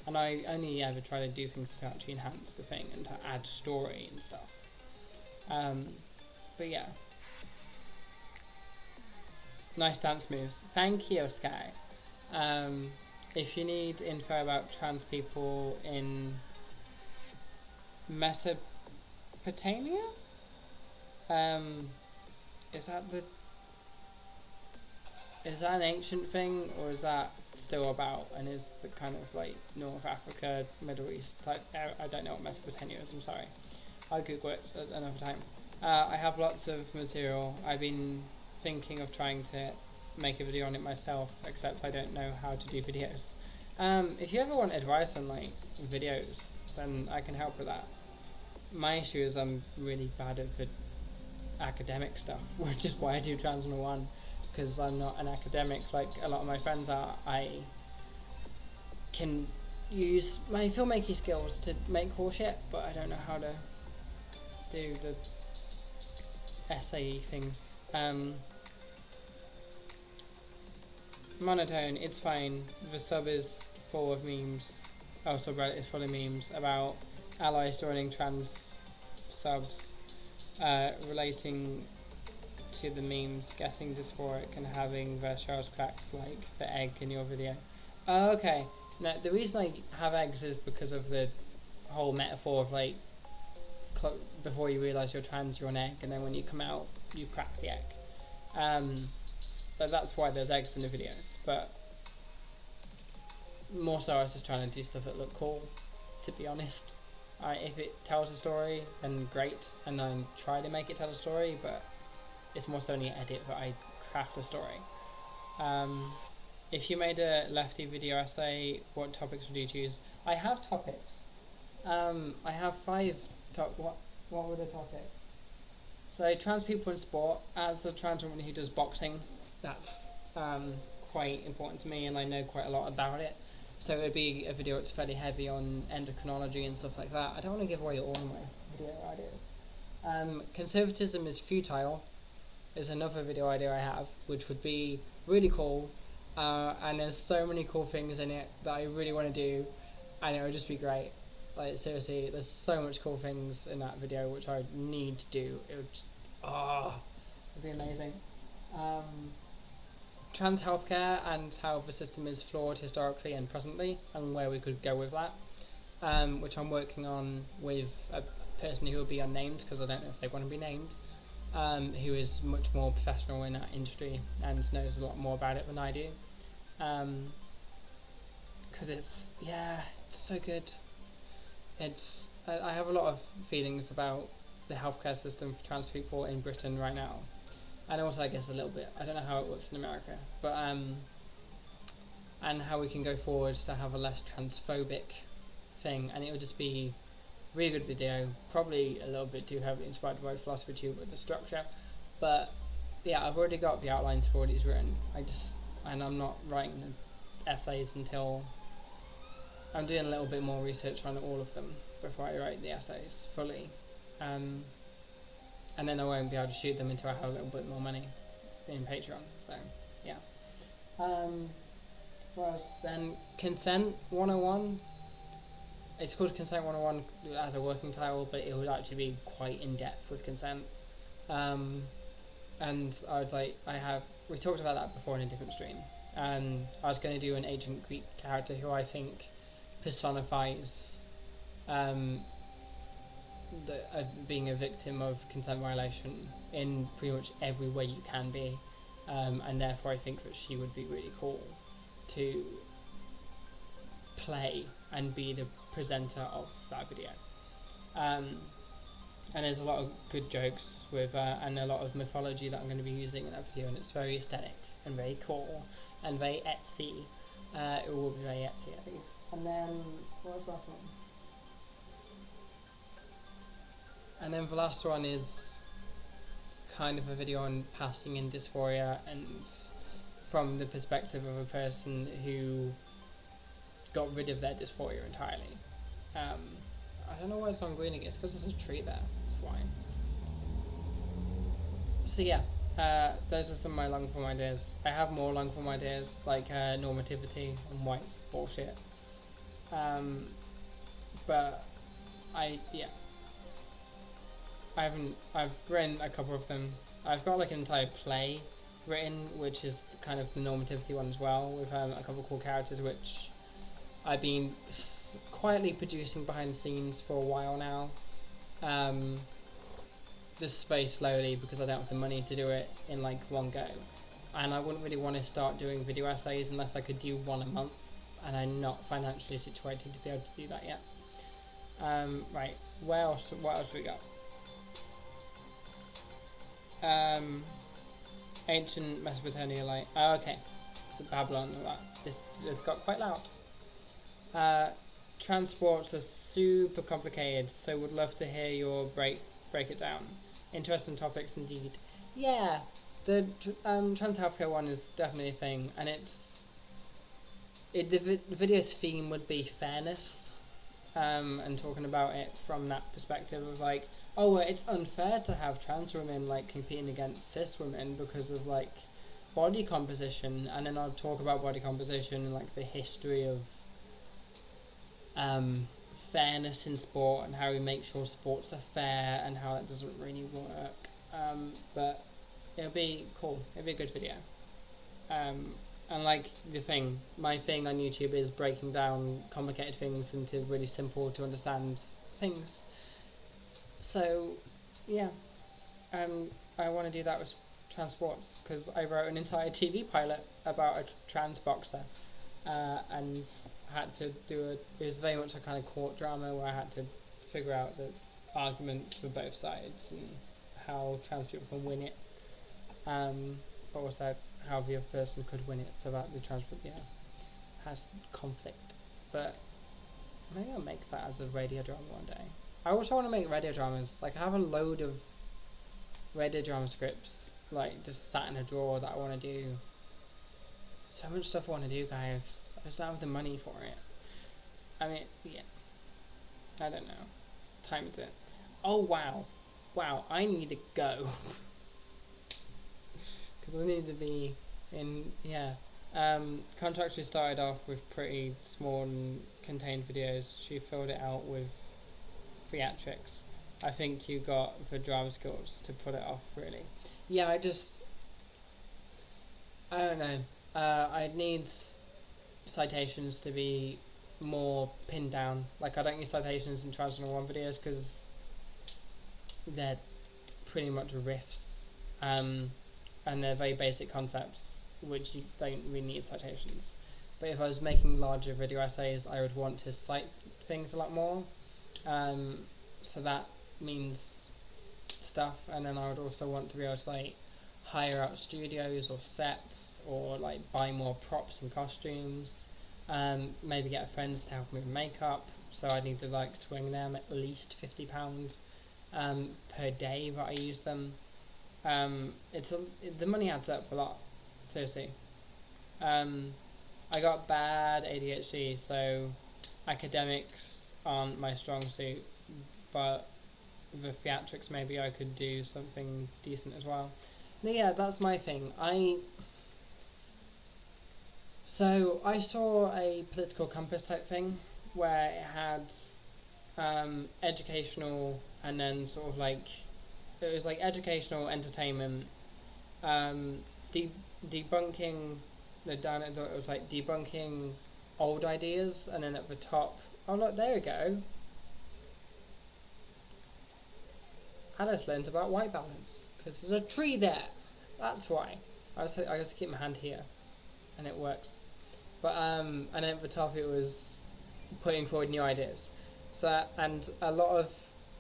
S1: And I only ever try to do things to actually enhance the thing and to add story and stuff. But yeah. Nice dance moves. Thank you, Sky. If you need info about trans people in Mesopotamia, is that an ancient thing, or is that still about, and is the kind of like North Africa, Middle East type? I don't know what Mesopotamia is, I'm sorry. I'll Google it another time. I have lots of material. I've been thinking of trying to make a video on it myself, except I don't know how to do videos. If you ever want advice on like videos, then I can help with that. My issue is I'm really bad at the academic stuff, which is why I do Trans 101, because I'm not an academic like a lot of my friends are. I can use my filmmaking skills to make cool shit, but I don't know how to do the essay things. Monotone, it's fine. The sub is full of memes. Also, Reddit is full of memes about allies joining trans subs, relating to the memes, getting dysphoric and having the shells cracks like the egg in your video. Oh, okay. Now, the reason I have eggs is because of the whole metaphor of like, before you realise you're trans, you're an egg, and then when you come out, you crack the egg. But that's why there's eggs in the videos. But more so, I was just trying to do stuff that looked cool, to be honest. If it tells a story, then great, and I try to make it tell a story, but it's more so in the edit that I craft a story. If you made a lefty video essay, what topics would you choose? I have topics. I have 5 what were the topics? So, trans people in sport. As a trans woman who does boxing, that's quite important to me, and I know quite a lot about it. So it would be a video that's fairly heavy on endocrinology and stuff like that. I don't want to give away all my video ideas. Conservatism is futile is another video idea I have, which would be really cool. And there's so many cool things in it that I really want to do, and it would just be great. Like, seriously, there's so much cool things in that video which I need to do. It would just, it'd be amazing. Trans healthcare and how the system is flawed historically and presently, and where we could go with that, which I'm working on with a person who will be unnamed, because I don't know if they want to be named. who is much more professional in that industry and knows a lot more about it than I do. Because it's so good. I have a lot of feelings about the healthcare system for trans people in Britain right now, and also I guess a little bit. I don't know how it works in America, but and how we can go forward to have a less transphobic thing, and it would just be a really good video, probably a little bit too heavily inspired by philosophy tube with the structure, but yeah, I've already got the outlines for what it's written. And I'm not writing essays until I'm doing a little bit more research on all of them before I write the essays fully, and then I won't be able to shoot them until I have a little bit more money in Patreon. So yeah. What else? Then Consent 101. It's called Consent 101 as a working title, but it would actually be quite in depth with consent. And we talked about that before in a different stream. I was going to do an ancient Greek character who I think personifies being a victim of consent violation in pretty much every way you can be, and therefore I think that she would be really cool to play and be the presenter of that video. And there's a lot of good jokes with and a lot of mythology that I'm going to be using in that video, and it's very aesthetic and very cool and very Etsy. It will be very Etsy, I think. And then what was the last one? And then the last one is kind of a video on passing in dysphoria, and from the perspective of a person who got rid of their dysphoria entirely. I don't know why it's gone green again. It's because there's a tree there. That's why. So yeah, those are some of my long form ideas. I have more long form ideas like normativity and white's bullshit. But I've written a couple of them. I've got like an entire play written, which is kind of the normativity one as well, with a couple of cool characters, which I've been quietly producing behind the scenes for a while now. Just very slowly because I don't have the money to do it in like one go. And I wouldn't really want to start doing video essays unless I could do one a month, and I'm not financially situated to be able to do that yet. Right, what else we got? Ancient Mesopotamia, like, oh, okay, so Babylon, this got quite loud. Transports are super complicated, so would love to hear your break it down. Interesting topics indeed. Yeah, the trans healthcare one is definitely a thing, and the video's theme would be fairness, and talking about it from that perspective of like, oh, well, it's unfair to have trans women like competing against cis women because of like body composition, and then I'll talk about body composition and like the history of fairness in sport and how we make sure sports are fair and how that doesn't really work. But it'll be cool. It'll be a good video. And like my thing on YouTube is breaking down complicated things into really simple to understand things. So, yeah, I want to do that with transports because I wrote an entire TV pilot about a trans boxer, and had to do it was very much a kind of court drama where I had to figure out the arguments for both sides and how trans people can win it, but also how the other person could win it, so that the trans has conflict. But maybe I'll make that as a radio drama one day. I also want to make radio dramas. Like, I have a load of radio drama scripts, like, just sat in a drawer that I want to do. So much stuff I want to do, guys. I just don't have the money for it. I mean, yeah. I don't know. Time is it? Oh, wow. Wow, I need to go. Because I need to be in, yeah. Contractor started off with pretty small and contained videos. She filled it out with theatrics. I think you got the drama skills to put it off, really. Yeah, I don't know. I'd need citations to be more pinned down. Like, I don't use citations in Trans 101 videos because they're pretty much riffs, and they're very basic concepts which you don't really need citations. But if I was making larger video essays, I would want to cite things a lot more. So that means stuff, and then I would also want to be able to like hire out studios or sets, or like buy more props and costumes. Maybe get friends to help me with makeup. So I need to like swing them at least £50 per day that I use them. The money adds up a lot, seriously. I got bad ADHD, so academics aren't my strong suit, but the theatrics maybe I could do something decent as well. But yeah, that's my thing. So I saw a political compass type thing where it had educational, and then sort of like it was like educational, entertainment, debunking. Down at it was like debunking old ideas, and then at the top, oh look, there we go. Alice learned about white balance because there's a tree there. That's why. I just keep my hand here, and it works. But and then at the top it was putting forward new ideas. So and a lot of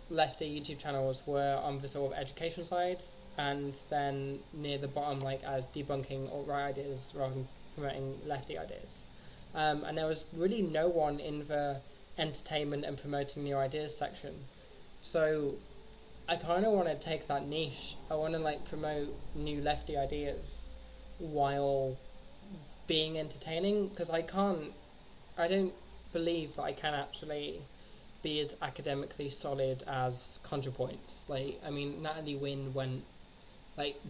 S1: lefty YouTube channels were on the sort of education side, and then near the bottom like as debunking alt-right ideas rather than promoting lefty ideas. And there was really no one in the entertainment and promoting new ideas section. So I kind of want to take that niche. I want to like promote new lefty ideas while being entertaining, because I don't believe that I can actually be as academically solid as ContraPoints. Like, I mean, Natalie Wynn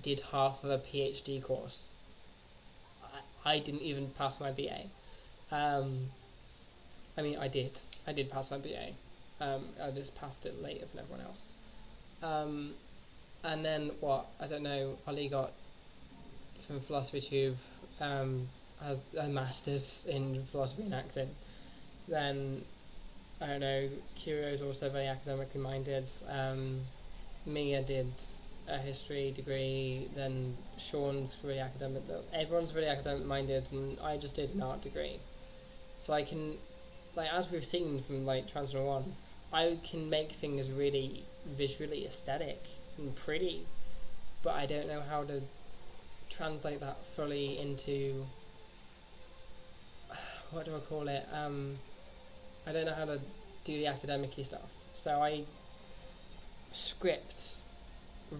S1: did half of a PhD course. I didn't even pass my BA. I mean, I did pass my BA. I just passed it later than everyone else. And then what? I don't know. Ollie got from Philosophy Tube has a master's in philosophy and acting. Then I don't know. Curio's also very academically minded. Mia did a history degree, then Sean's really academic. Everyone's really academic minded, and I just did an art degree. So I can, like, as we've seen from like Transfer 1, I can make things really visually aesthetic and pretty, but I don't know how to translate that fully into what do I call it? I don't know how to do the academic-y stuff. So I script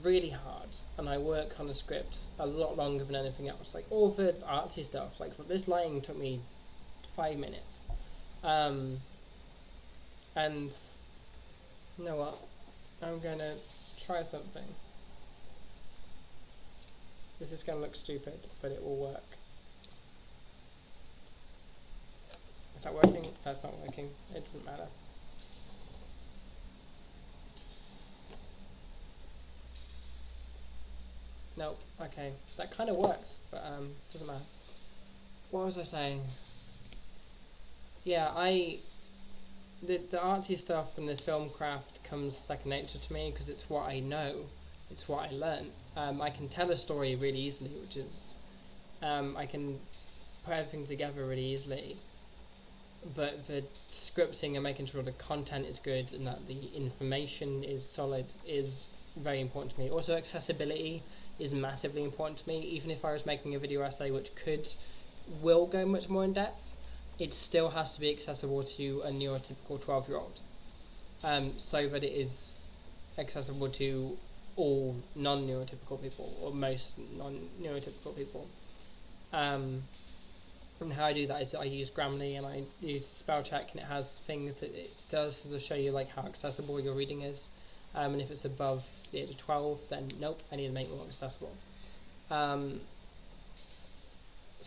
S1: really hard, and I work on the script a lot longer than anything else. Like all the artsy stuff, like this lighting took me 5 minutes. And you know what? I'm gonna try something. This is gonna look stupid, but it will work. Is that working? That's not working. It doesn't matter. Nope. Okay. That kind of works, but doesn't matter. What was I saying? Yeah, the artsy stuff and the film craft comes second nature to me because it's what I know. It's what I learn. I can tell a story really easily, which is I can put everything together really easily. But the scripting and making sure the content is good and that the information is solid is very important to me. Also, accessibility is massively important to me. Even if I was making a video essay which will go much more in depth, it still has to be accessible to a neurotypical 12-year-old, so that it is accessible to all non-neurotypical people, or most non-neurotypical people. And how I do that is I use Grammarly and I use spell check, and it has things that it does to show you like how accessible your reading is. And if it's above the age of 12, then nope, I need to make it more accessible. So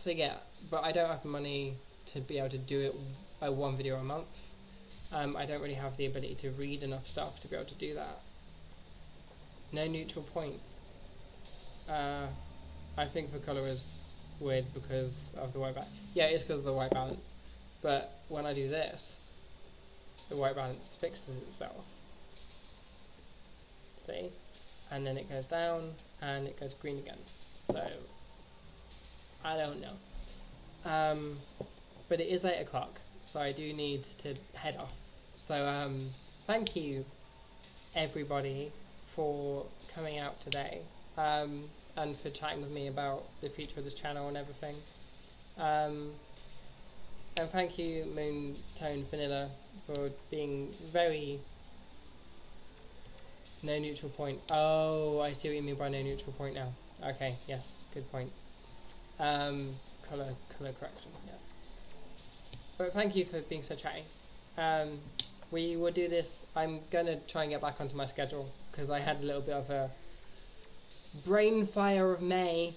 S1: yeah, but I don't have the money to be able to do it one video a month. I don't really have the ability to read enough stuff to be able to do that. No neutral point. I think the colour is weird because of the white balance. Yeah, it is because of the white balance. But when I do this, the white balance fixes itself. See? and then it goes down, and it goes green again. So, I don't know. But it is 8 o'clock, so I do need to head off. So, thank you, everybody, for coming out today, and for chatting with me about the future of this channel and everything. And thank you, Moon Tone Vanilla, for being very no neutral point. Oh, I see what you mean by no neutral point now. Okay, yes, good point. Color correction, yes. But thank you for being so chatty. We will do this. I'm gonna try and get back onto my schedule because I had a little bit of a brain fire of May.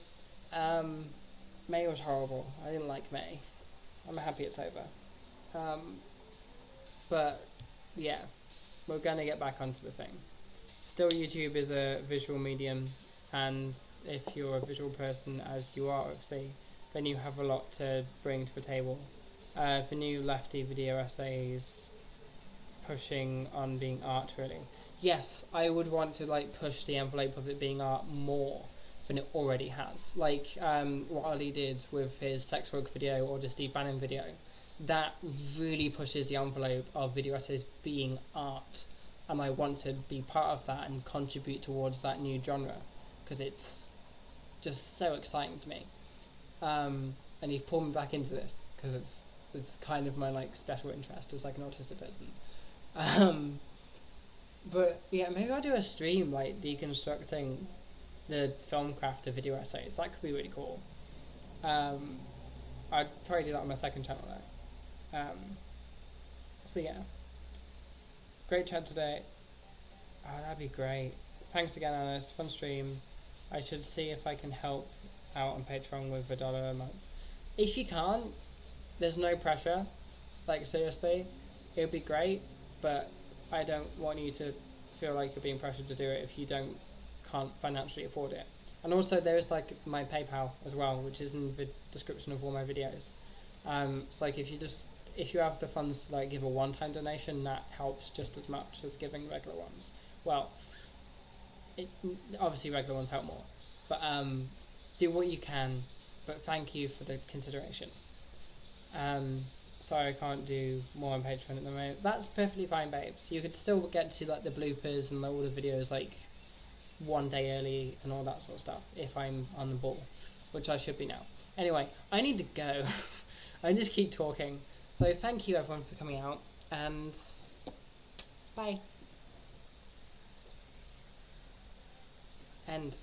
S1: May was horrible. I didn't like May. I'm happy it's over. But yeah, we're gonna get back onto the thing. Still, YouTube is a visual medium, and if you're a visual person, as you are, obviously, then you have a lot to bring to the table. For new lefty video essays, pushing on being art, really. Yes, I would want to like push the envelope of it being art more than it already has. Like what Ali did with his sex work video or the Steve Bannon video. That really pushes the envelope of video essays being art. And I want to be part of that and contribute towards that new genre because it's just so exciting to me. And he pulled me back into this because it's kind of my like special interest as like an autistic person. But yeah, maybe I'll do a stream like deconstructing the film craft of video essays. That could be really cool. I'd probably do that on my second channel though. So yeah. Great chat today. Oh, that'd be great. Thanks again, Alice. Fun stream. I should see if I can help out on Patreon with $1 a month. If you can't, there's no pressure. Like, seriously, it would be great, but I don't want you to feel like you're being pressured to do it if you can't financially afford it. And also, there's like my PayPal as well, which is in the description of all my videos. It's like if you have the funds to like give a one-time donation, that helps just as much as giving regular ones. Well, obviously regular ones help more, but do what you can. But thank you for the consideration. Sorry I can't do more on Patreon at the moment. That's perfectly fine, babes. You could still get to see like the bloopers and all the videos like one day early and all that sort of stuff if I'm on the ball, which I should be now. Anyway, I need to go. I just keep talking. So thank you everyone for coming out, and bye. End.